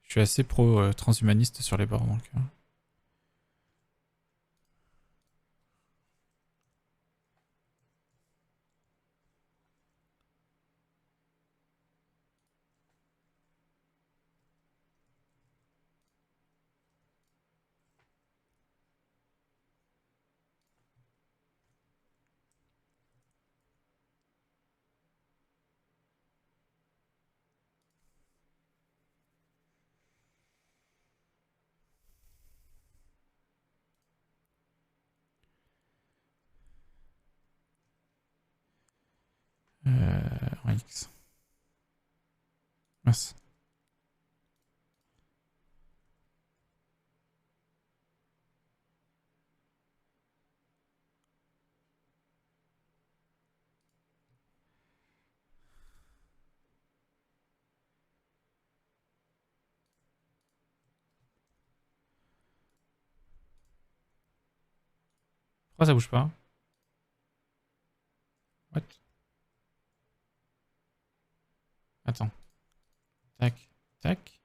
Je suis assez pro transhumaniste sur les bords donc. En X. Mince. Pourquoi ça bouge pas? What? Attends. Tac. Tac.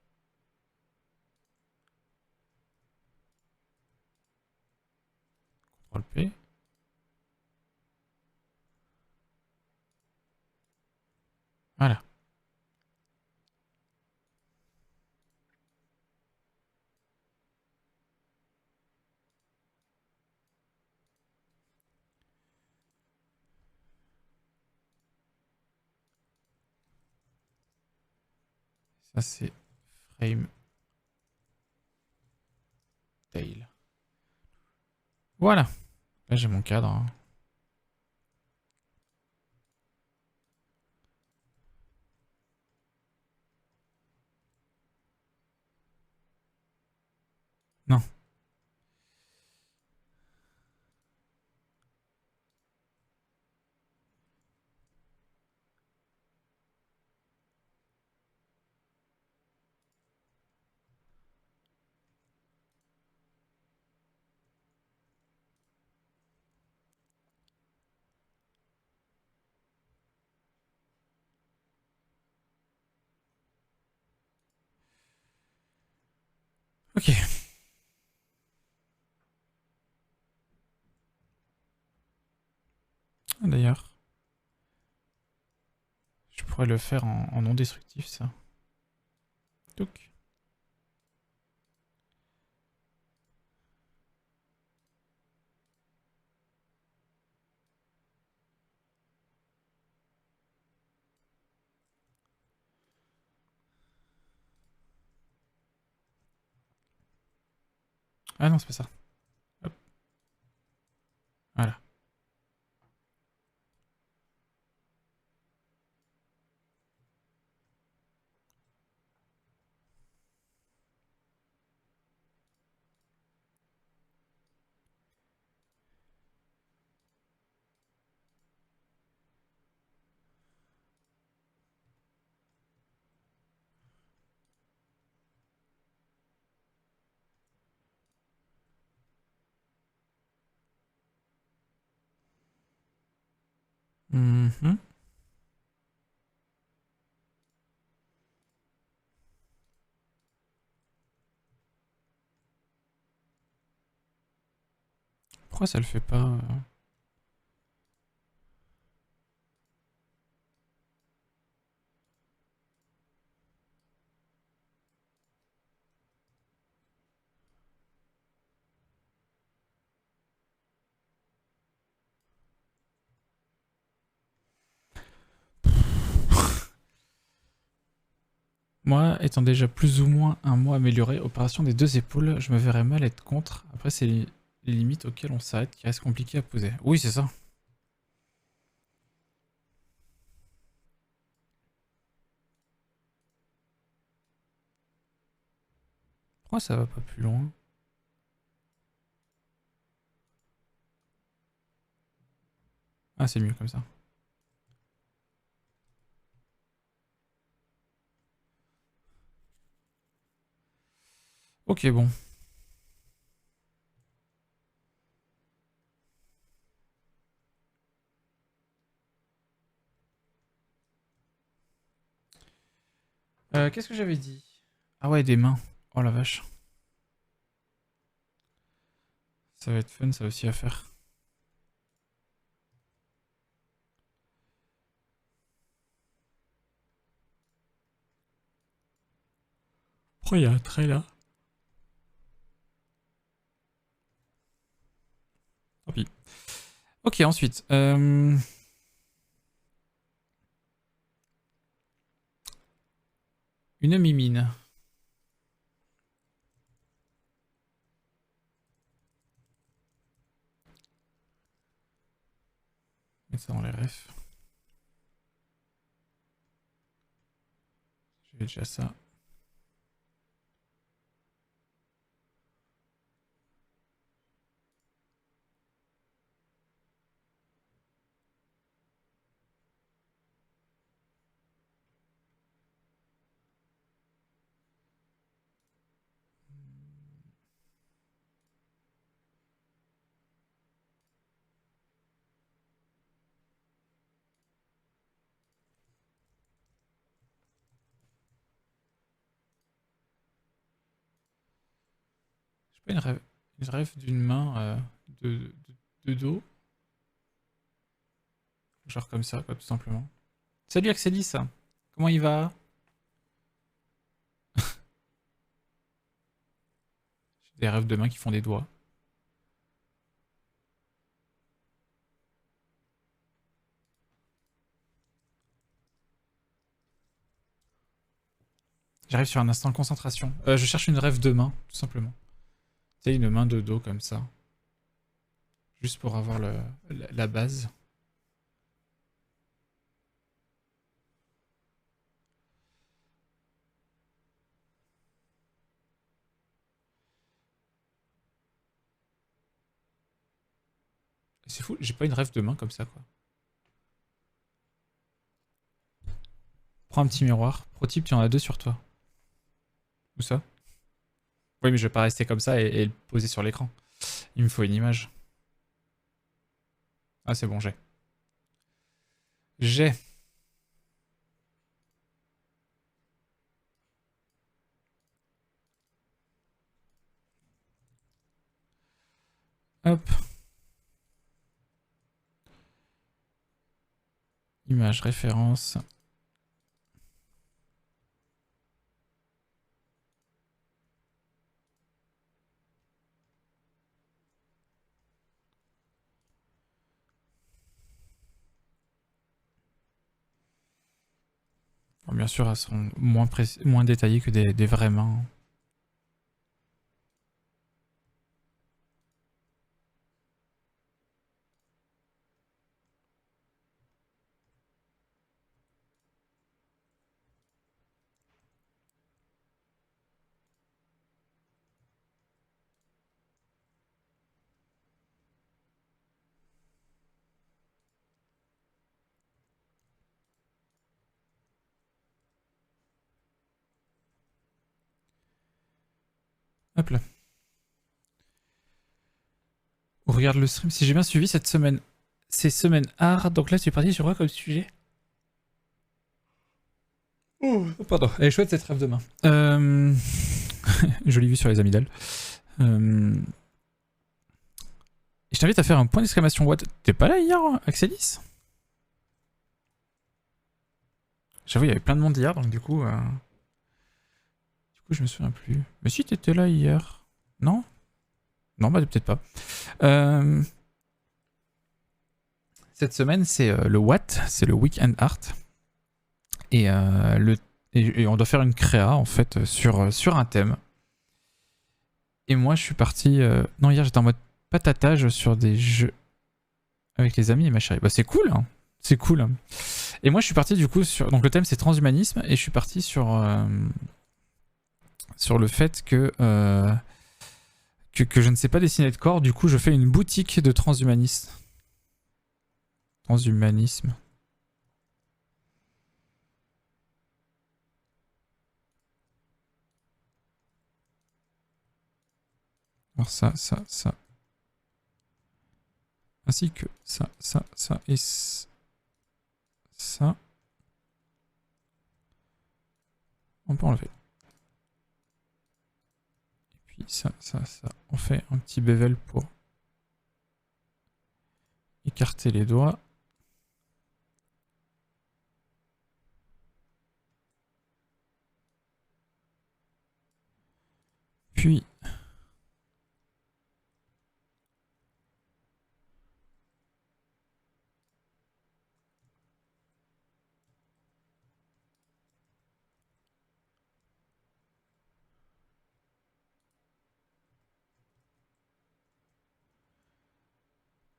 CTRL P. Voilà. Ça c'est frame tail. Voilà. Là j'ai mon cadre. Hein. Non. Ok. D'ailleurs, je pourrais le faire en non destructif ça. Touc. Ah non, c'est pas ça. Hop. Voilà. Mhm. Pourquoi ça le fait pas Moi, étant déjà plus ou moins un mois amélioré, opération des deux épaules, je me verrais mal être contre. Après, c'est les limites auxquelles on s'arrête qui restent compliquées à poser. Oui, c'est ça. Pourquoi ça va pas plus loin? Ah, c'est mieux comme ça. Ok, bon. Qu'est-ce que j'avais dit? Ah ouais, des mains. Oh la vache. Ça va être fun, ça aussi à faire. Pourquoi il y a un trait là? Tant pis. Ok, ensuite. Une mimine. Mettre ça dans les refs. J'ai déjà ça. J'ai pas une rêve d'une main de dos. Genre comme ça, quoi, tout simplement. Salut Axelis, comment il va? J'ai des rêves de mains qui font des doigts. J'arrive sur un instant de concentration. Je cherche une rêve de main, tout simplement. Tu sais, une main de dos comme ça. Juste pour avoir la base. C'est fou, j'ai pas une rêve de main comme ça, quoi. Prends un petit miroir. Pro type, tu en as deux sur toi. Où ça? Oui, mais je vais pas rester comme ça et le poser sur l'écran. Il me faut une image. Ah, c'est bon, j'ai. J'ai. Hop. Image, référence. Bon, bien sûr, elles seront moins détaillées que des vraies mains. Hop là. On regarde le stream. Si j'ai bien suivi cette semaine, c'est semaine art. Donc là, tu es parti sur quoi comme sujet? Oh, pardon. Elle est chouette cette rêve de main. Jolie vue sur les amygdales. Et je t'invite à faire un point d'exclamation what. T'es pas là hier, Axelis? J'avoue, il y avait plein de monde hier, donc du coup, je me souviens plus. Mais si, t'étais là hier. Non? Non, bah peut-être pas. Cette semaine, c'est le What, c'est le Weekend Art. Et, et on doit faire une créa, en fait, sur un thème. Et moi, je suis parti... Non, hier, j'étais en mode patatage sur des jeux avec les amis et ma chérie. Bah, c'est cool, hein. C'est cool. Et moi, je suis parti, du coup, sur... Donc, le thème, c'est transhumanisme. Et je suis parti sur sur le fait que je ne sais pas dessiner de corps. Du coup, je fais une boutique de transhumanisme. Transhumanisme. Alors ça, ça. Ainsi que ça et ça. On peut enlever. Et puis ça. On fait un petit bevel pour écarter les doigts. Puis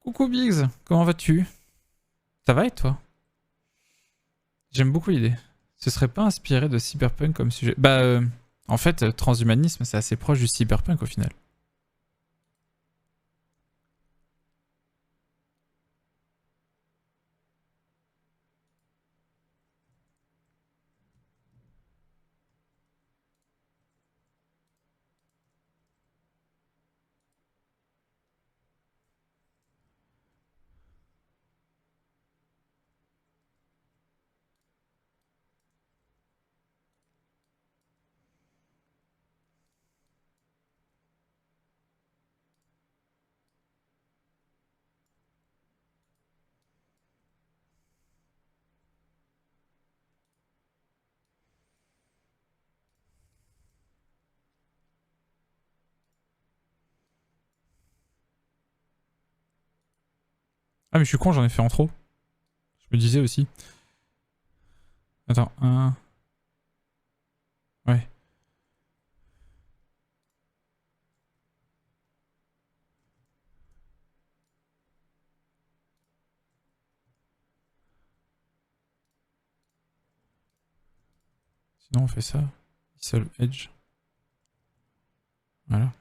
coucou Biggs, comment vas-tu? Ça va et toi? J'aime beaucoup l'idée. Ce serait pas inspiré de cyberpunk comme sujet? Bah, en fait, transhumanisme, c'est assez proche du cyberpunk au final. Ah mais je suis con, j'en ai fait en trop. Je me disais aussi. Attends, un... Ouais. Sinon on fait ça. Seul edge. Voilà.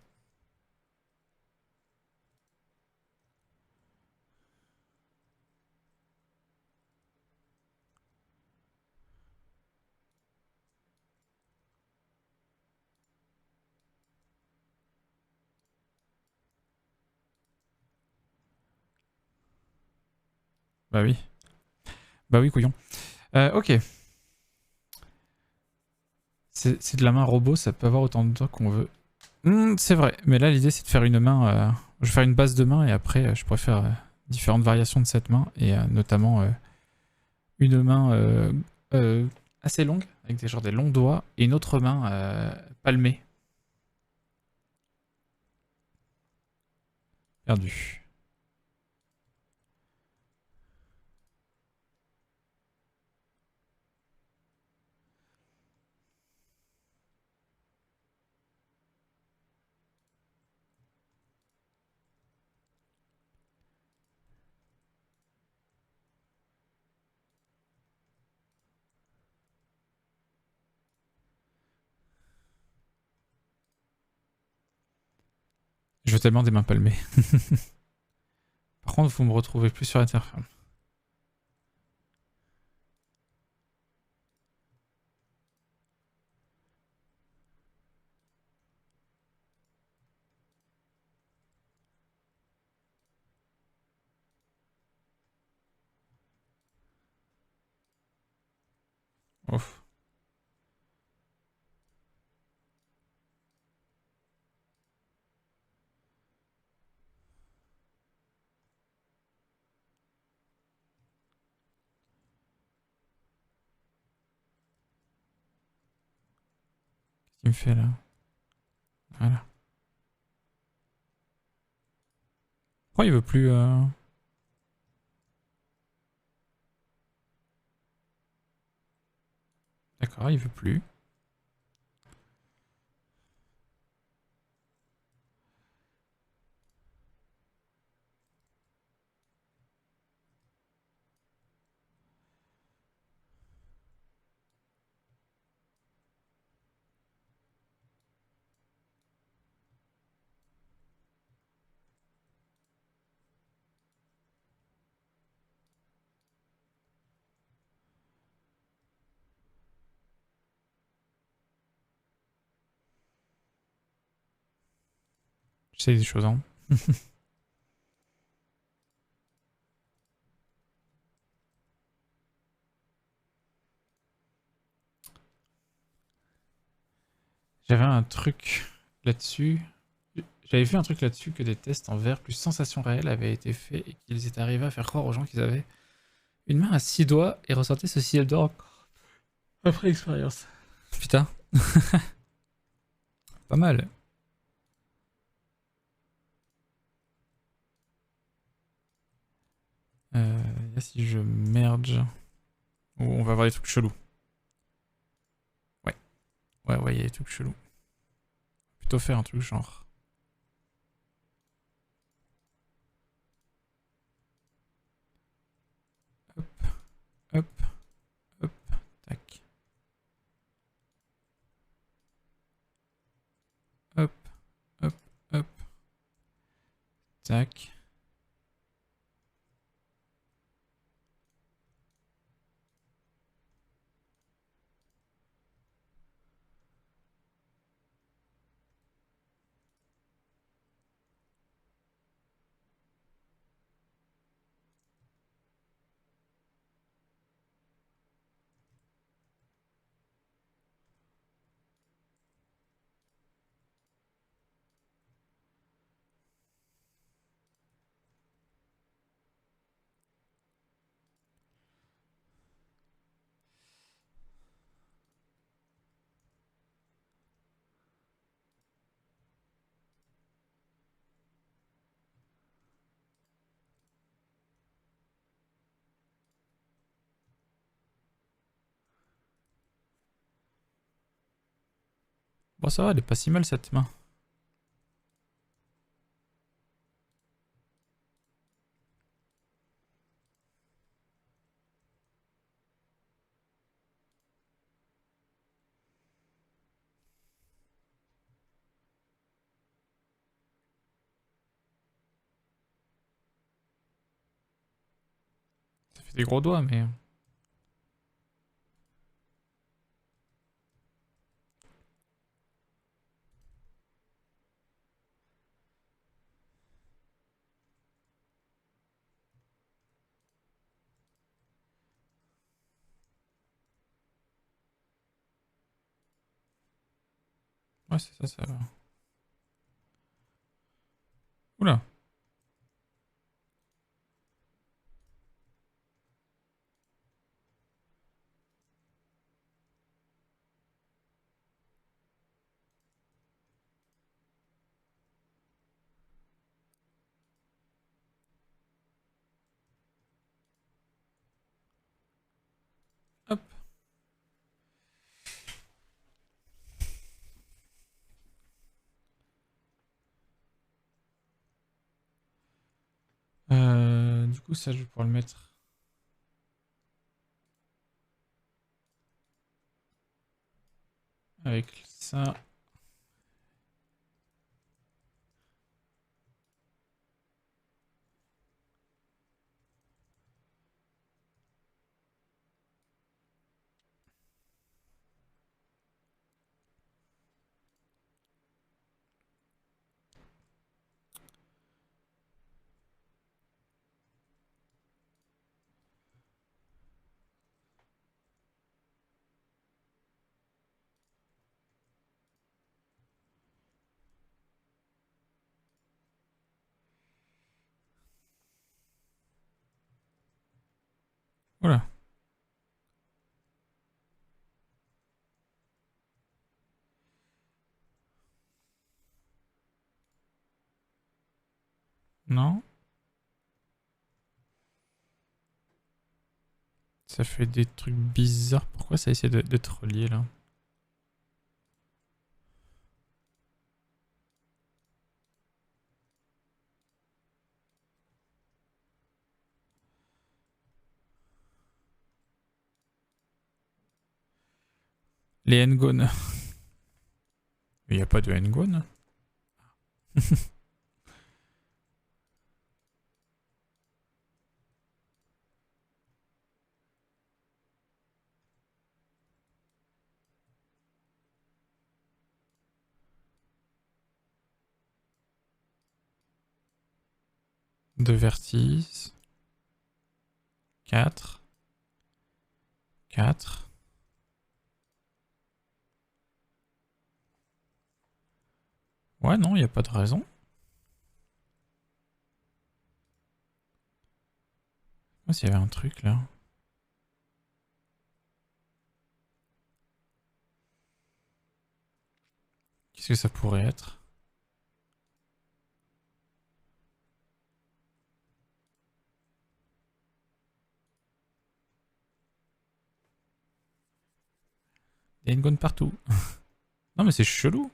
Bah oui. Bah oui, couillon. Ok. C'est de la main robot, ça peut avoir autant de doigts qu'on veut. C'est vrai, mais là l'idée c'est de faire une main... Je vais faire une base de main et après je pourrais faire différentes variations de cette main et notamment une main assez longue avec des longs doigts et une autre main palmée. Perdu. Je veux tellement des mains palmées. Par contre, vous me retrouvez plus sur Etherfirm. Ouf. Qu'est-ce qu'il me fait là? Voilà. Pourquoi il veut plus... D'accord, il veut plus. J'essaye des choses, hein. J'avais un truc là-dessus. J'avais fait un truc là-dessus que des tests en VR plus sensation réelle avaient été faits et qu'ils étaient arrivés à faire croire aux gens qu'ils avaient une main à 6 doigts et ressentaient ce ciel d'or après expérience. Putain, pas mal. Là, si je merge. Oh, on va avoir des trucs chelous. Ouais, ouais, il y a des trucs chelous. Plutôt faire un truc genre. Hop, hop, hop, tac. Hop, hop, hop, tac. Bon, ça va, elle est pas si mal cette main. Ça fait des gros doigts, mais. Ouais, c'est ça, ça va. Oula. Hop. Du coup, ça, je vais pouvoir le mettre avec ça. Voilà. Non. Ça fait des trucs bizarres. Pourquoi ça essaie d'être relié là? Les N-Gone. Il n'y a pas de N-Gone. 2 vertices. 4. 4. Ouais, non, il n'y a pas de raison. Moi, s'il y avait un truc là. Qu'est-ce que ça pourrait être? Il y a une gonne partout. Non, mais c'est chelou.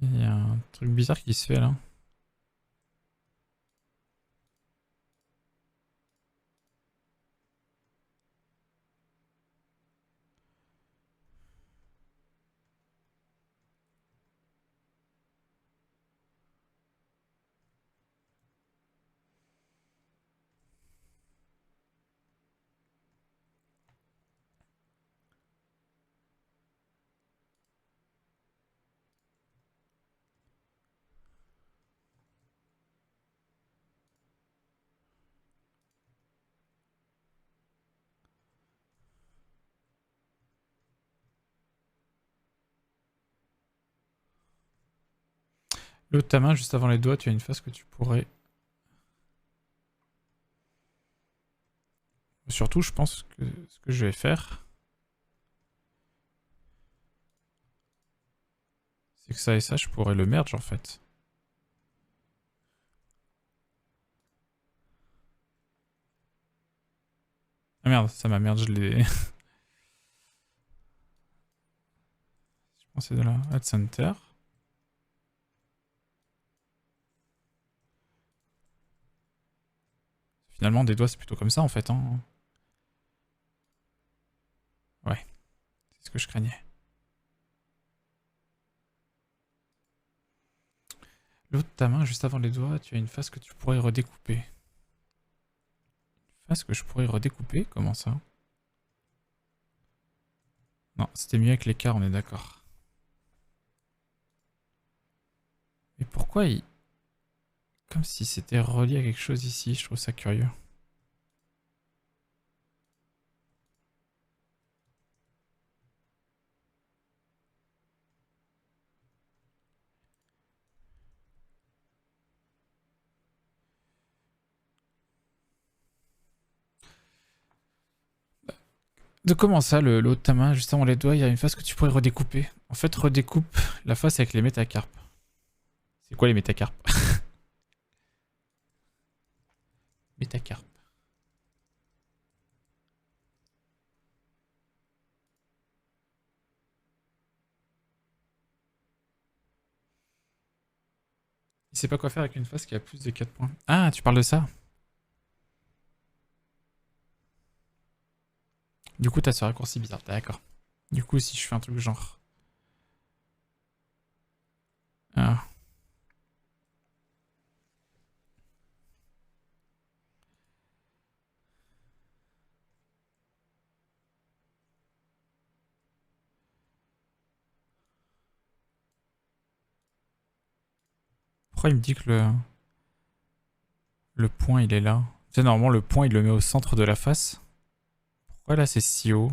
Il y a un truc bizarre qui se fait là. Le haut de ta main, juste avant les doigts, tu as une face que tu pourrais... Surtout, je pense que ce que je vais faire, c'est que ça et ça, je pourrais le merge en fait. Ah merde, ça m'a merde, je l'ai... je pensais de là. Add center. Finalement, des doigts, c'est plutôt comme ça en fait. Hein. Ouais, c'est ce que je craignais. Le haut de ta main, juste avant les doigts, tu as une face que tu pourrais redécouper. Une face que je pourrais redécouper? Comment ça? Non, c'était mieux avec l'écart, on est d'accord. Mais pourquoi il... Comme si c'était relié à quelque chose ici, je trouve ça curieux. De comment ça, le haut de ta main, juste avant les doigts, il y a une face que tu pourrais redécouper. En fait, redécoupe la face avec les métacarpes. C'est quoi les métacarpes? Métacarpes. Il sait pas quoi faire avec une face qui a plus de 4 points. Ah, tu parles de ça? Du coup, t'as ce raccourci bizarre, d'accord. Du coup, si je fais un truc genre... Ah. Pourquoi il me dit que le point, il est là? Tu sais, normalement, le point, il le met au centre de la face. Pourquoi là, c'est si haut?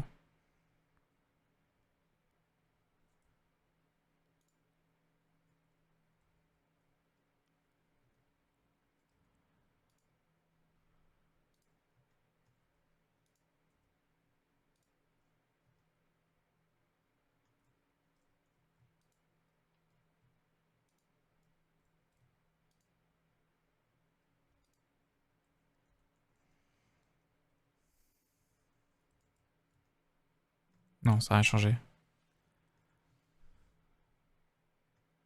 Non, ça n'a rien changé.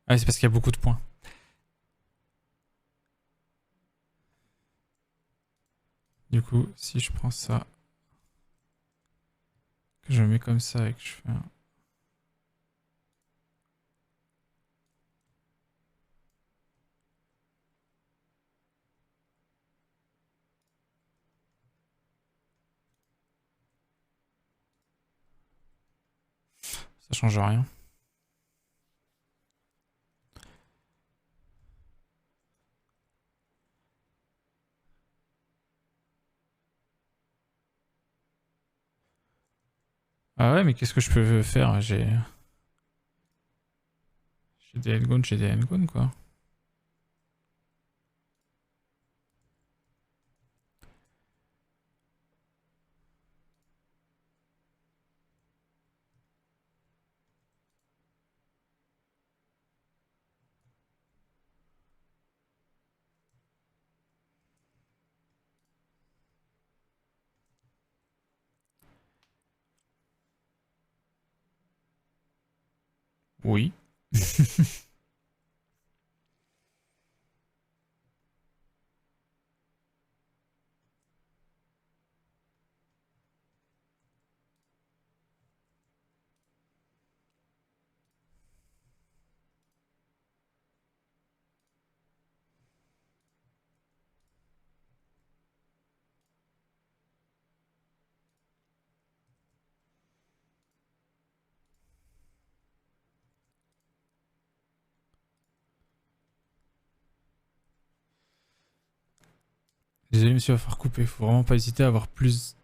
Ah, c'est parce qu'il y a beaucoup de points. Du coup, si je prends ça, que je mets comme ça et que je fais un... Ça change rien. Ah ouais, mais qu'est-ce que je peux faire? J'ai des endgones, j'ai des endgones, quoi. Oui. Désolé, monsieur, va falloir couper. Faut vraiment pas hésiter à avoir plus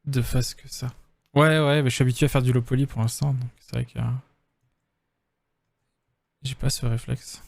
de faces que ça. Ouais, ouais, mais je suis habitué à faire du low poly pour l'instant, donc c'est vrai que j'ai pas ce réflexe.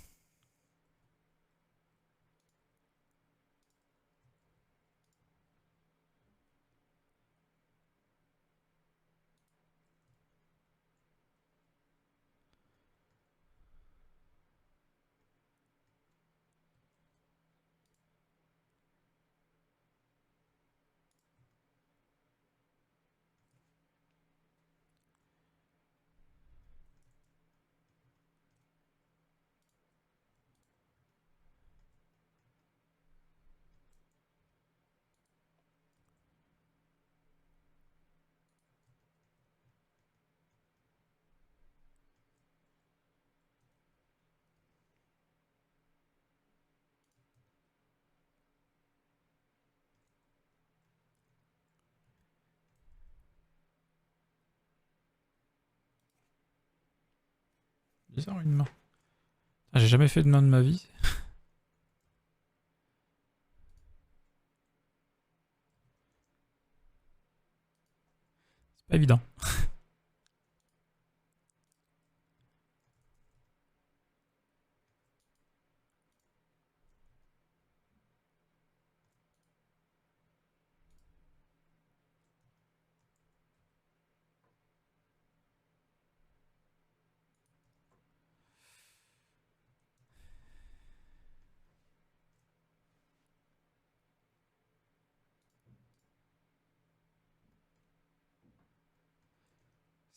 Bizarre une main. Ah, j'ai jamais fait de main de ma vie. C'est pas évident.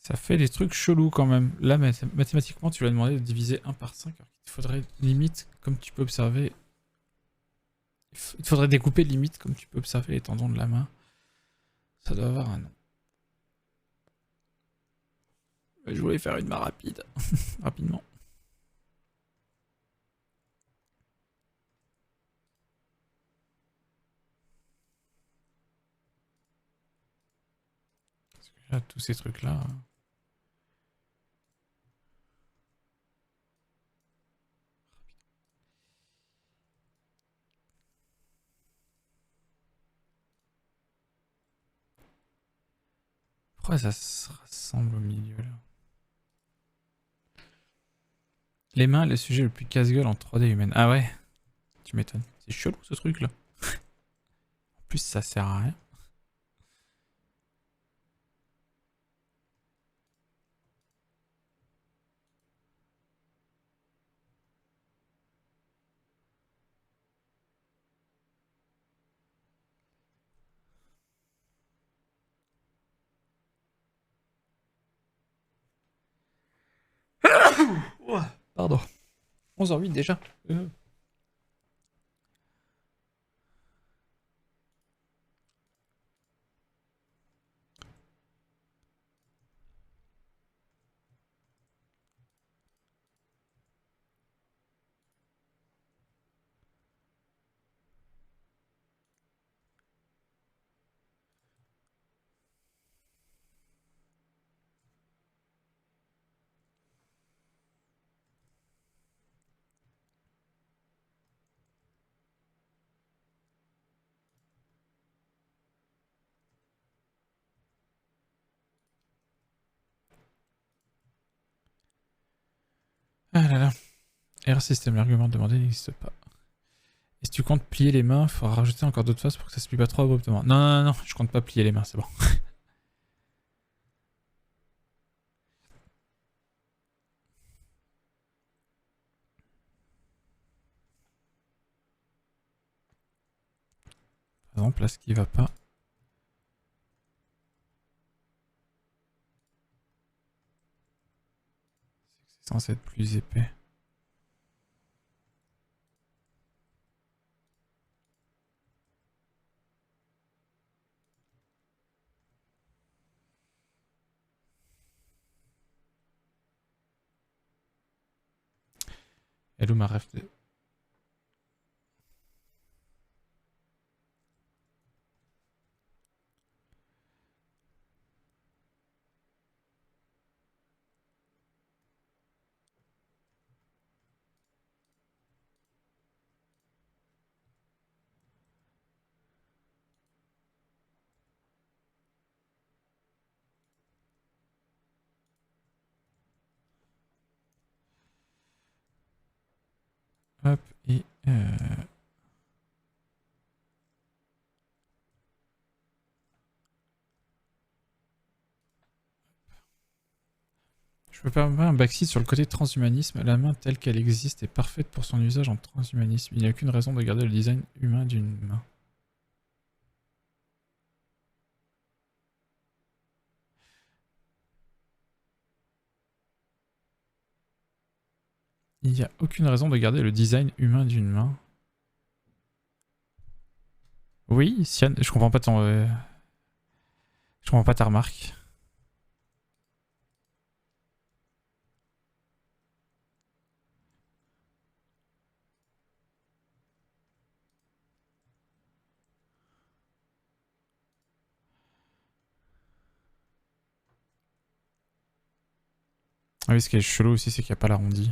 Ça fait des trucs chelous quand même. Là, mathématiquement, tu lui as demandé de diviser 1 par 5, alors qu'il te faudrait limite, comme tu peux observer, il te faudrait découper limite, comme tu peux observer les tendons de la main. Ça doit avoir un nom. Je voulais faire une main rapide, rapidement. Parce que là, tous ces trucs-là... Pourquoi ça se rassemble au milieu, là? Les mains, le sujet le plus casse-gueule en 3D humaine. Ah ouais, tu m'étonnes. C'est chelou, ce truc-là. En plus, ça sert à rien. Pardon. 11h08 déjà. Ah là là. Error système, l'argument demandé n'existe pas. Et si tu comptes plier les mains, il faudra rajouter encore d'autres phases pour que ça se plie pas trop abruptement. Non, non, non, non, je compte pas plier les mains, c'est bon. Par exemple, là, ce qui va pas. C'est censé être plus épais. Elle où ma ref de... Hop, et... Je peux pas mettre un backseat sur le côté transhumanisme. La main telle qu'elle existe est parfaite pour son usage en transhumanisme. Il n'y a aucune raison de garder le design humain d'une main. Il n'y a aucune raison de garder le design humain d'une main. Oui, Sian, je comprends pas ton... Je comprends pas ta remarque. Ah oui, ce qui est chelou aussi, c'est qu'il n'y a pas l'arrondi.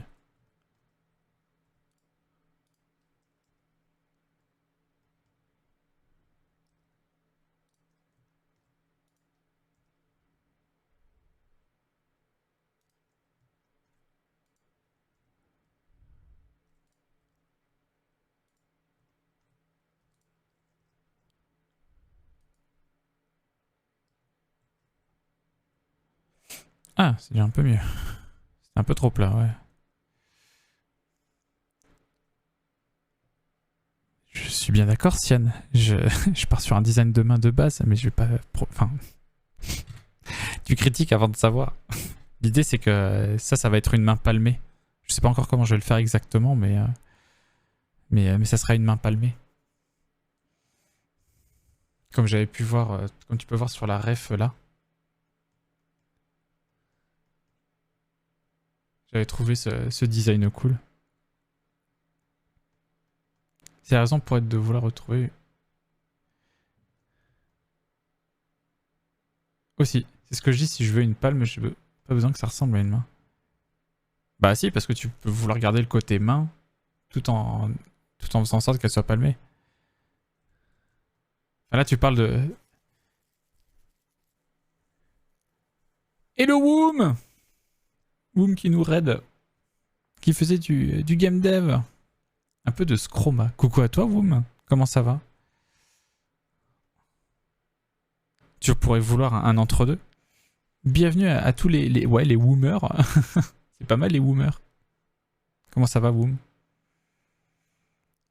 Ah, c'est déjà un peu mieux. C'est un peu trop plat, ouais. Je suis bien d'accord, Sian. Je pars sur un design de main de base, mais je vais pas... Enfin... Tu critiques avant de savoir. L'idée, c'est que ça va être une main palmée. Je sais pas encore comment je vais le faire exactement, mais ça sera une main palmée. Comme j'avais pu voir, comme tu peux voir sur la ref là. J'avais trouvé ce design cool. C'est la raison pour être de vouloir retrouver. Aussi, c'est ce que je dis, si je veux une palme, je veux pas besoin que ça ressemble à une main. Bah si, parce que tu peux vouloir garder le côté main tout en faisant en sorte qu'elle soit palmée. Enfin, là, tu parles de... Hello Woom! Woom qui nous raid. Qui faisait du game dev. Un peu de scroma. Coucou à toi, Woom. Comment ça va? Tu pourrais vouloir un entre-deux. Bienvenue à tous ouais, les Woomers. C'est pas mal les Woomers. Comment ça va, Woom?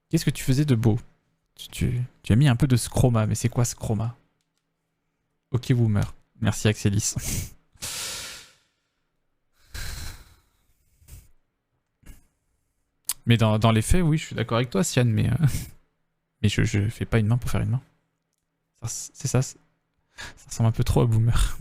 Qu'est-ce que tu faisais de beau? Tu as mis un peu de scroma, mais c'est quoi scroma? Ok, Woomer. Merci, Axelis. Mais dans les faits, oui, je suis d'accord avec toi, Sian, mais je fais pas une main pour faire une main. C'est ça, ça ressemble un peu trop à Boomer.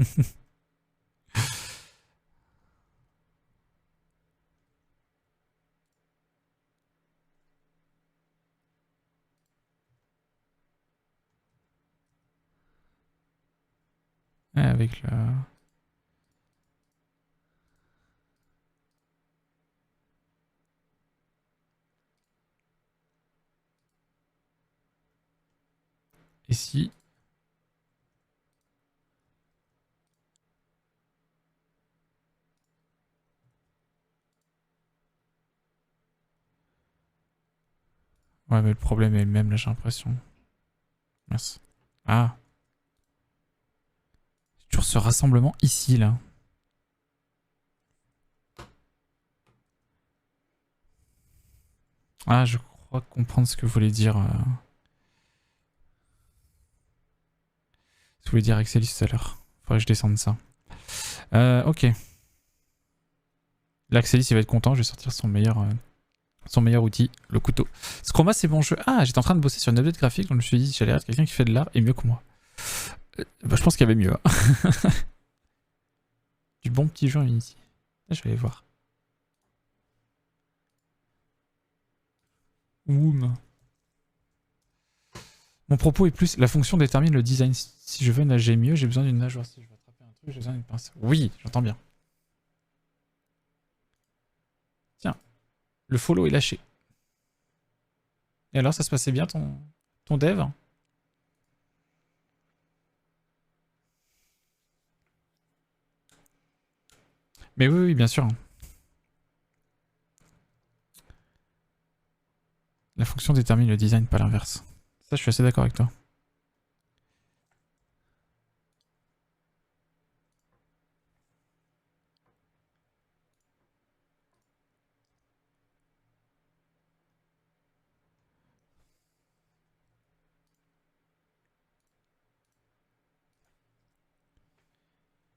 Ouais, avec le... Et si... Ouais, mais le problème est le même, là, j'ai l'impression. Mince. Ah. Toujours ce rassemblement ici, là. Ah, je crois comprendre ce que vous voulez dire. Ce que vous voulez dire Excelis tout à l'heure. Faudrait que je descende ça. Ok. Là, Excelis, il va être content. Je vais sortir son meilleur outil, le couteau. Scroma, c'est bon jeu. Ah, j'étais en train de bosser sur une update graphique, donc je me suis dit, j'allais être quelqu'un qui fait de l'art et mieux que moi. Bah, je pense qu'il y avait mieux. Hein. Du bon petit jeu en Unity. Là, je vais aller voir. Woom. Mon propos est plus, la fonction détermine le design. Si je veux nager mieux, j'ai besoin d'une nageoire. Si je veux attraper un truc, j'ai besoin d'une pince. Oui, j'entends bien. Tiens, le follow est lâché. Et alors, ça se passait bien ton dev? Mais oui, oui, bien sûr. La fonction détermine le design, pas l'inverse. Ça, je suis assez d'accord avec toi.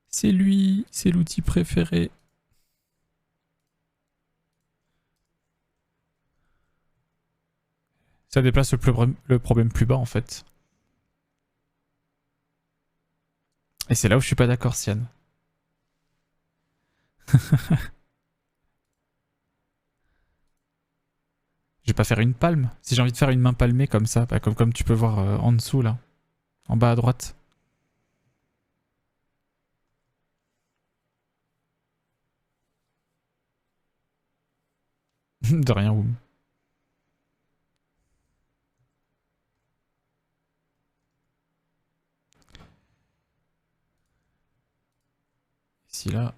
C'est lui, c'est l'outil préféré. Ça déplace le problème plus bas, en fait. Et c'est là où je suis pas d'accord, Sian. Je vais pas faire une palme. Si j'ai envie de faire une main palmée comme ça, bah, comme tu peux voir en dessous, là. En bas à droite. De rien, Woum. Ici, là.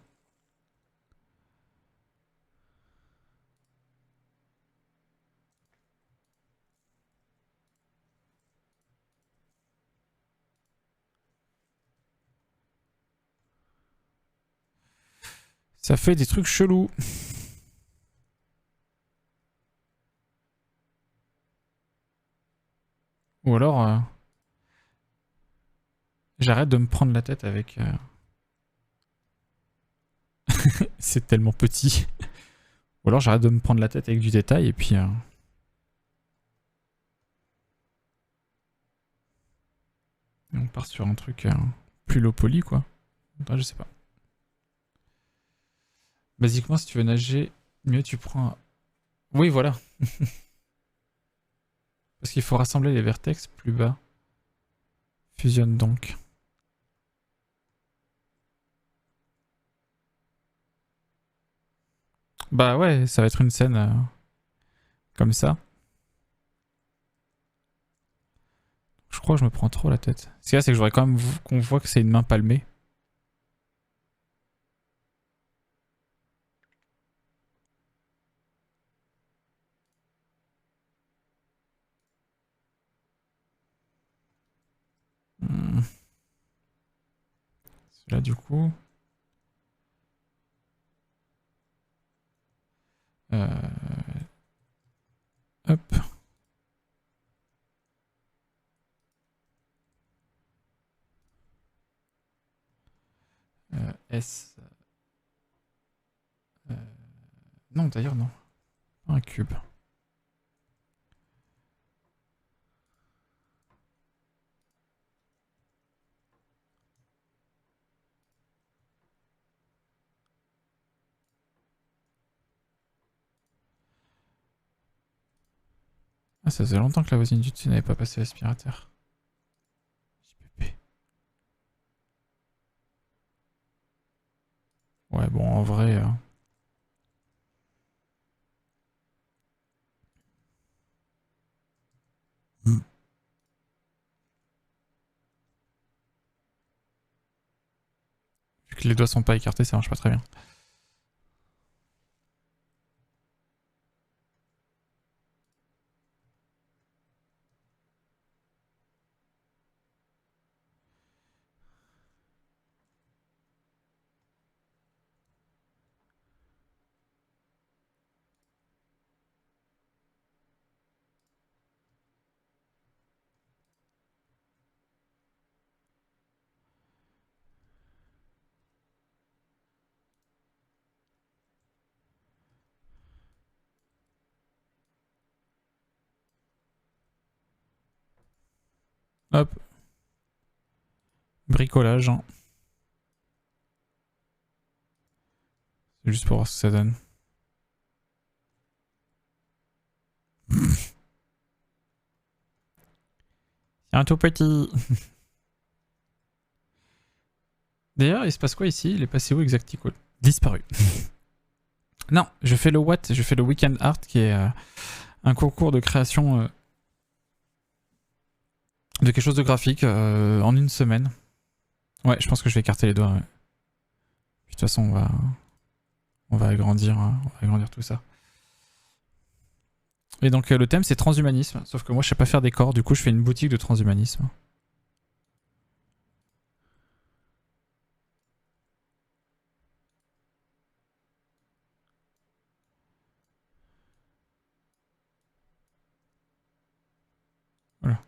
Ça fait des trucs chelous. Ou alors, j'arrête de me prendre la tête avec... c'est tellement petit. Ou alors j'arrête de me prendre la tête avec du détail et puis... on part sur un truc plus low poly, quoi. Enfin, je sais pas. Basiquement, si tu veux nager, mieux tu prends... Oui, voilà. Parce qu'il faut rassembler les vertex plus bas. Fusionne donc. Bah ouais, ça va être une scène comme ça. Je crois que je me prends trop la tête. Ce qu'il y a, c'est que j'aurais quand même qu'on voit que c'est une main palmée. Hmm. Là, du coup... Hop. S... Non, d'ailleurs, non. Pas un cube. Ah, ça faisait longtemps que la voisine du dessus n'avait pas passé l'aspirateur. JPP. Ouais, bon, en vrai... Hmm. Vu que les doigts sont pas écartés, ça marche pas très bien. Hop. Bricolage. Hein. C'est juste pour voir ce que ça donne. C'est un tout petit. D'ailleurs, il se passe quoi ici? Il est passé où exactement? Disparu. Non, je fais le What? Je fais le Weekend Art qui est un concours de création de quelque chose de graphique en une semaine. Ouais, je pense que je vais écarter les doigts. Ouais. Puis, de toute façon, on va agrandir tout ça. Et donc le thème c'est transhumanisme, sauf que moi je sais pas faire des corps, du coup je fais une boutique de transhumanisme. Voilà.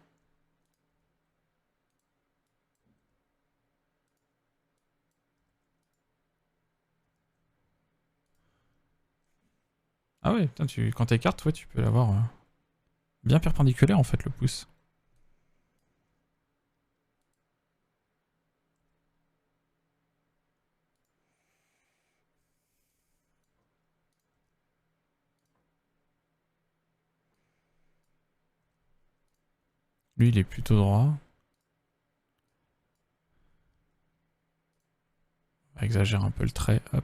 Ah ouais, putain, quand t'écartes, ouais, tu peux l'avoir bien perpendiculaire en fait le pouce. Lui il est plutôt droit. On va exagérer un peu le trait, hop.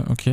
Ok.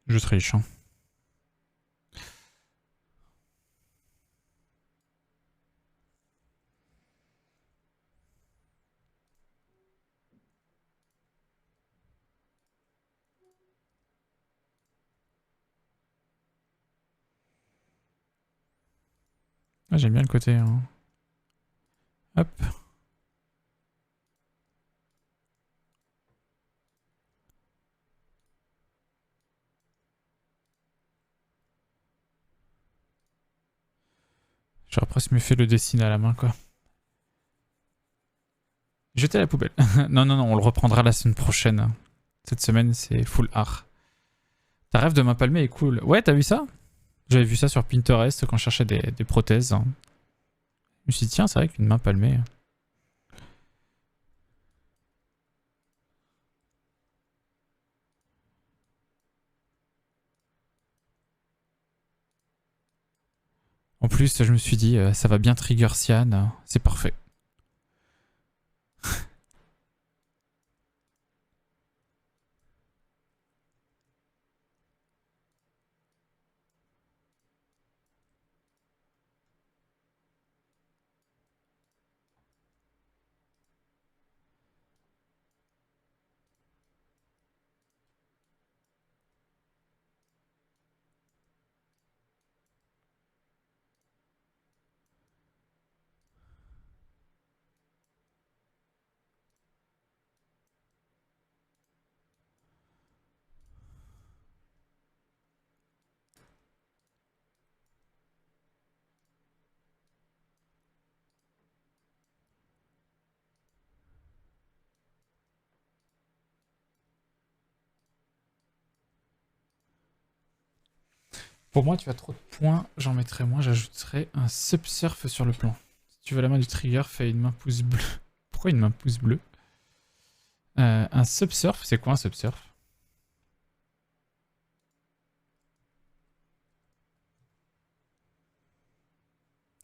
Je triche. Hein. Ah, j'aime bien le côté. Hein. Hop. J'aurais presque mieux fait le dessiner à la main quoi. Jeter à la poubelle. Non, non, non, on le reprendra la semaine prochaine. Cette semaine c'est full art. Ta rêve de main palmée est cool. Ouais, t'as vu ça? J'avais vu ça sur Pinterest quand je cherchais des prothèses. Je me suis dit, tiens, c'est vrai qu'une main palmée. En plus, je me suis dit, ça va bien trigger Cyan. C'est parfait. Pour moi, tu as trop de points. J'en mettrai moins. J'ajouterai un subsurf sur le plan. Si tu veux la main du trigger, fais une main pouce bleu. Pourquoi une main pouce bleu? Un subsurf, c'est quoi un subsurf?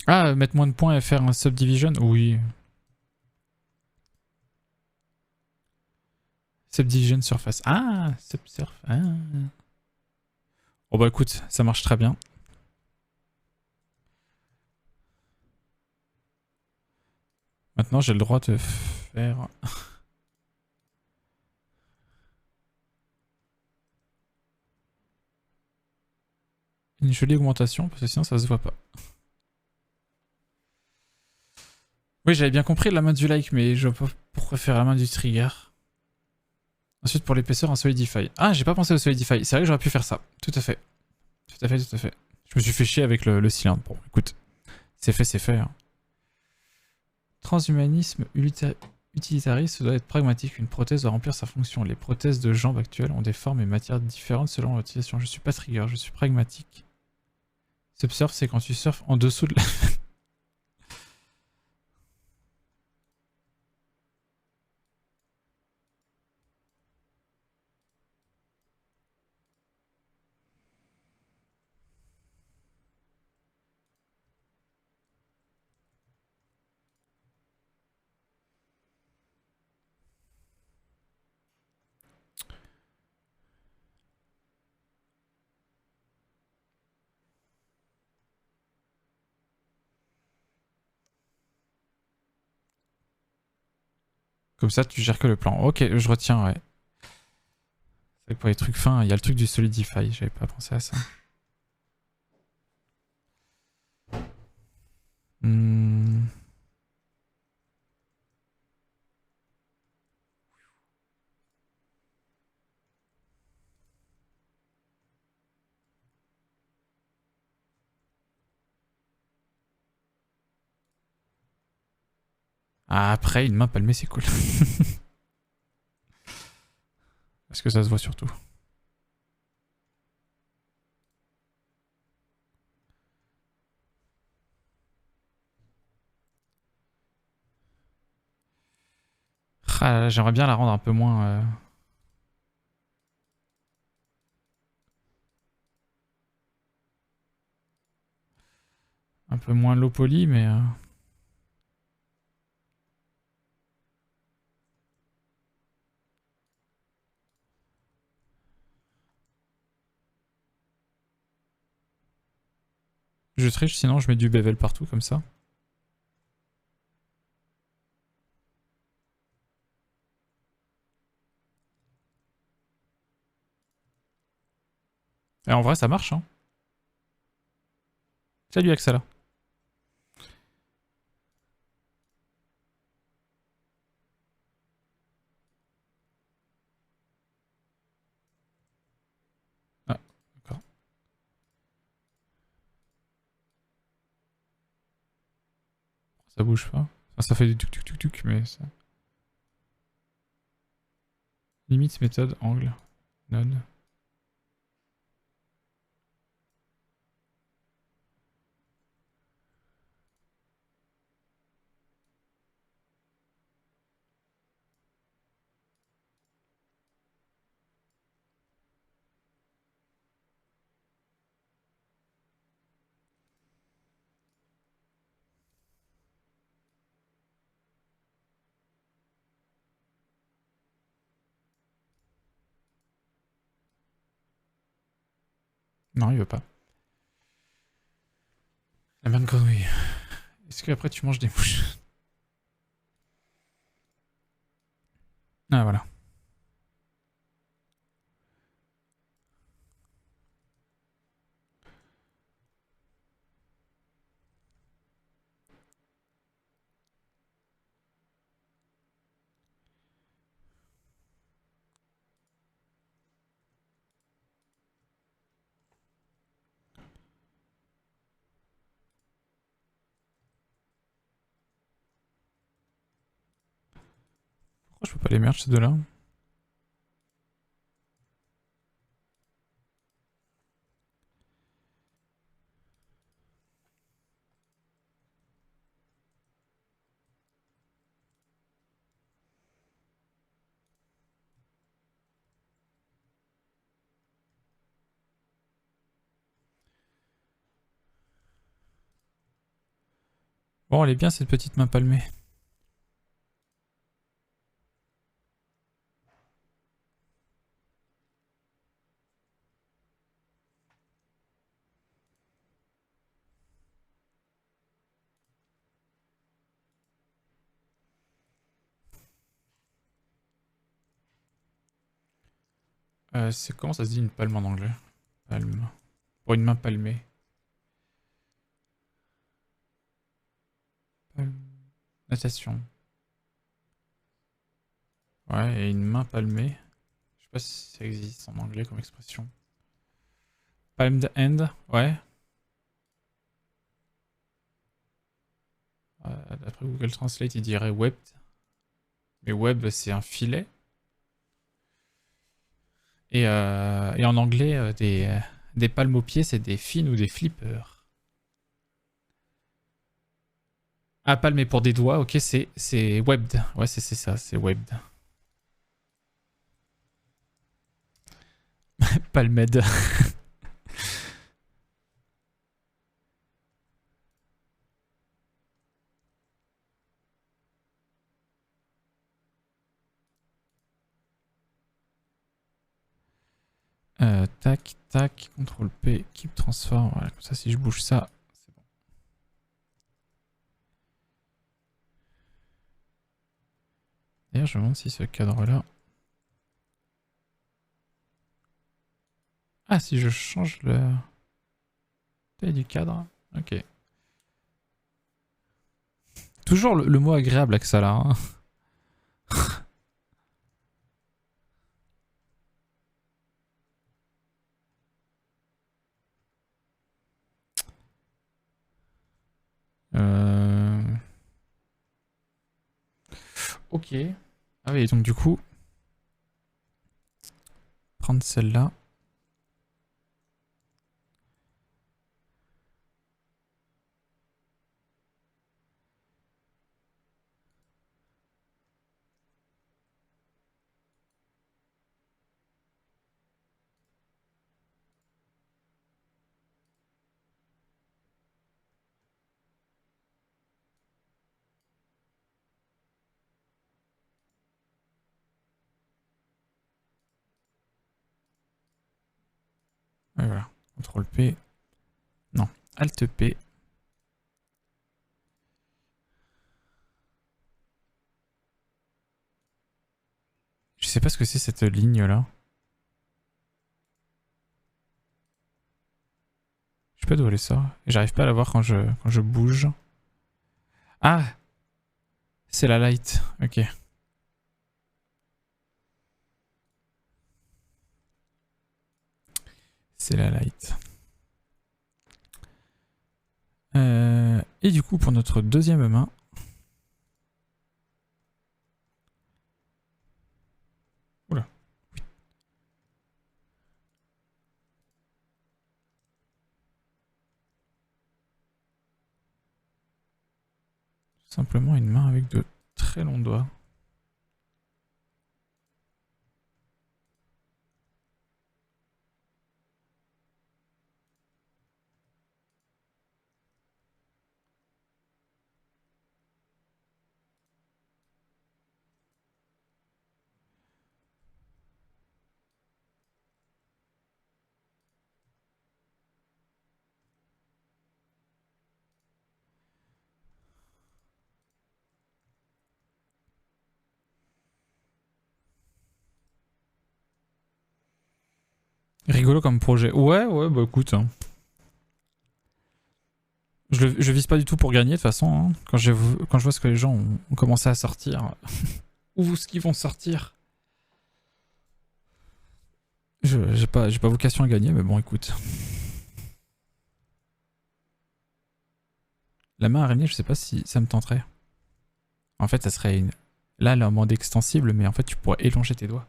Ah, mettre moins de points et faire un subdivision? Oui. Subdivision surface. Ah, subsurf. Ah. Oh bah écoute, ça marche très bien. Maintenant, Maintenant, j'ai le droit de faire... une jolie augmentation, parce que sinon ça se voit pas. Oui, j'avais bien compris la main du like, mais je vois pas pourquoi faire la main du trigger. Ensuite, pour l'épaisseur, un solidify. Ah, j'ai pas pensé au solidify. C'est vrai que j'aurais pu faire ça. Tout à fait. Tout à fait, tout à fait. Je me suis fait chier avec le cylindre. Bon, écoute, c'est fait, c'est fait. Hein. Transhumanisme utilitariste doit être pragmatique. Une prothèse doit remplir sa fonction. Les prothèses de jambes actuelles ont des formes et matières différentes selon l'utilisation. Je suis pas trigger, je suis pragmatique. Subsurf, c'est quand tu surfes en dessous de la... Comme ça, tu gères que le plan. Ok, je retiens, ouais. C'est vrai que pour les trucs fins, il y a le truc du Solidify. J'avais pas pensé à ça. Hmm. Ah, après, une main palmée, c'est cool. Parce que ça se voit surtout. Ah, j'aimerais bien la rendre un peu moins... un peu moins low poly, mais... Je triche, sinon je mets du bevel partout, comme ça. Et en vrai, ça marche, hein. Salut, Axala. Ah, d'accord. Ça bouge pas. Enfin, ça fait du tuc tuc tuc tuc, mais ça... Limite, méthode, angle, none. Non, il veut pas. La même grenouille. Est-ce que après tu manges des mouches? Ah, voilà. Pourquoi je peux pas les merge ces deux-là? Bon, elle est bien cette petite main palmée. C'est comment ça se dit une palme en anglais? Palme. Pour une main palmée. Palme. Natation. Ouais, et une main palmée. Je sais pas si ça existe en anglais comme expression. Palmed hand, ouais. D'après Google Translate, il dirait webbed. Mais web, c'est un filet. Et en anglais, des palmes aux pieds, c'est des fins ou des flippers. Ah, palmé pour des doigts, ok, c'est webbed. Ouais, c'est ça, c'est webbed. Palmed. Tac, tac, CTRL P, keep transform. Voilà, comme ça, si je bouge ça, c'est bon. D'ailleurs, je me demande si ce cadre-là. Ah, si je change le taille du cadre. Ok. Toujours le mot agréable avec ça là. Hein. Euh... Ok. Ah oui, donc du coup, prendre celle-là. Et voilà. CTRL P. Non, Alt P. Je sais pas ce que c'est cette ligne là. Je peux d'où ça. J'arrive pas à la voir quand je bouge. Ah, c'est la light. Ok. C'est la light. Et du coup, pour notre deuxième main. Oula. Oui. Simplement une main avec de très longs doigts. Rigolo comme projet. Ouais, bah écoute. Hein. Je vise pas du tout pour gagner de toute façon. Hein. Quand je vois ce que les gens ont commencé à sortir, ou ce qu'ils vont sortir, j'ai pas vocation à gagner, mais bon, écoute. La main araignée, je sais pas si ça me tenterait. En fait, ça serait une. Là, elle est en mode extensible, mais en fait, tu pourrais élonger tes doigts.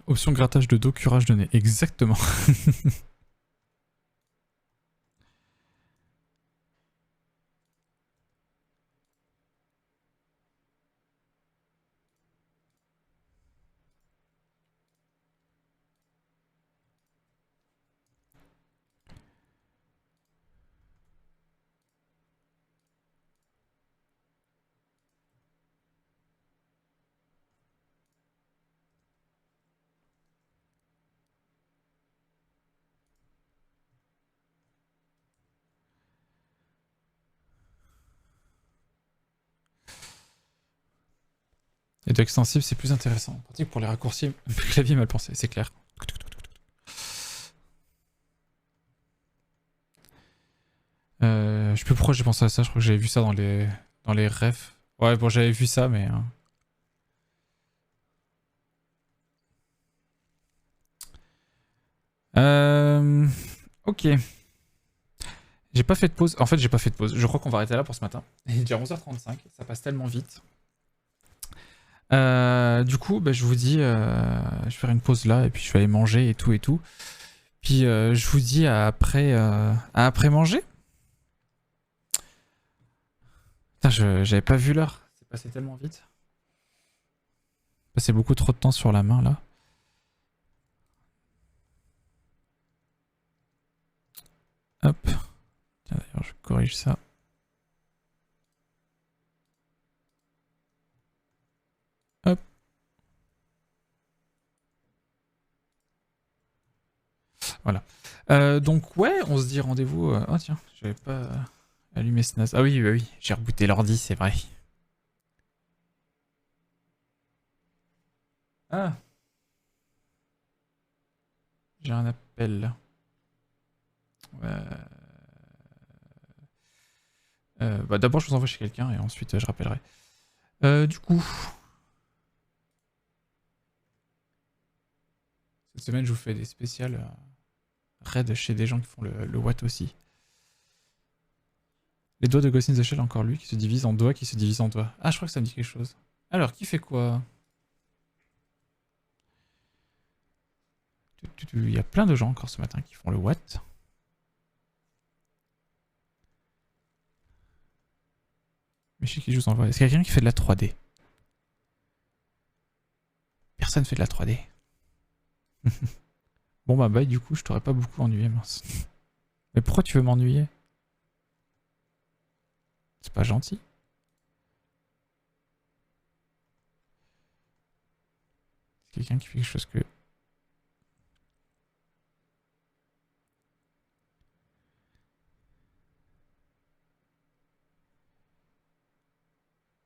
Option grattage de dos, curage de nez. Exactement. Le dock extensible, c'est plus intéressant. Pratique pour les raccourcis. Le clavier mal pensé, c'est clair. Je sais plus pourquoi j'ai pensé à ça. Je crois que j'avais vu ça dans les refs. Ouais, bon, j'avais vu ça, mais... Ok. J'ai pas fait de pause. En fait, j'ai pas fait de pause. Je crois qu'on va arrêter là pour ce matin. Il est déjà 11h35. Ça passe tellement vite. Du coup, bah, je vous dis... je vais faire une pause là et puis je vais aller manger et tout et tout. Puis je vous dis à après manger. Putain, j'avais pas vu l'heure. C'est passé tellement vite. J'ai passé beaucoup trop de temps sur la main là. Hop. Tiens, d'ailleurs, je corrige ça. Hop. Voilà. Donc ouais, on se dit rendez-vous... Oh tiens, j'avais pas allumé Snaz. Ah oui, bah oui, j'ai rebooté l'ordi, c'est vrai. Ah. J'ai un appel. Bah d'abord je vous envoie chez quelqu'un et ensuite je rappellerai. Du coup... Cette semaine je vous fais des spéciales raids chez des gens qui font le Watt aussi. Les doigts de Ghost in the Shell, encore lui, qui se divise en doigts, qui se divise en doigts. Ah, je crois que ça me dit quelque chose. Alors, qui fait quoi? Il y a plein de gens encore ce matin qui font le Watt. Mais je sais qui je vous envoie. Est-ce qu'il y a quelqu'un qui fait de la 3D? Personne fait de la 3D. Bon bah du coup, je t'aurais pas beaucoup ennuyé, mince. Mais pourquoi tu veux m'ennuyer? C'est pas gentil. C'est quelqu'un qui fait quelque chose que...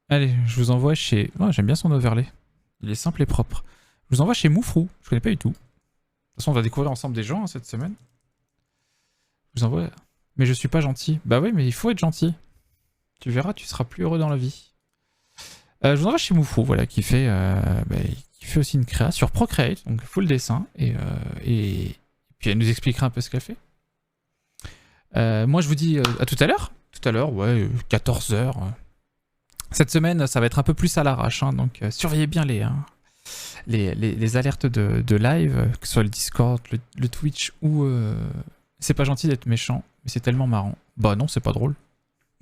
Allez, je vous envoie chez... Oh, j'aime bien son overlay. Il est simple et propre. Je vous envoie chez Moufrou. Je connais pas du tout. De toute façon, on va découvrir ensemble des gens cette semaine. Je vous envoie... Mais je suis pas gentil. Bah oui, mais il faut être gentil. Tu verras, tu seras plus heureux dans la vie. Je vous envoie chez Moufrou, voilà, qui fait aussi une créa sur Procreate, donc full dessin. Et puis elle nous expliquera un peu ce qu'elle fait. Moi, je vous dis à tout à l'heure. Tout à l'heure, ouais, 14h. Cette semaine, ça va être un peu plus à l'arrache, hein, donc surveillez bien les alertes de live, que ce soit le Discord, le Twitch ou... C'est pas gentil d'être méchant, mais c'est tellement marrant. Bah non, c'est pas drôle.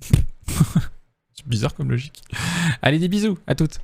C'est bizarre comme logique. Allez, des bisous, à toutes.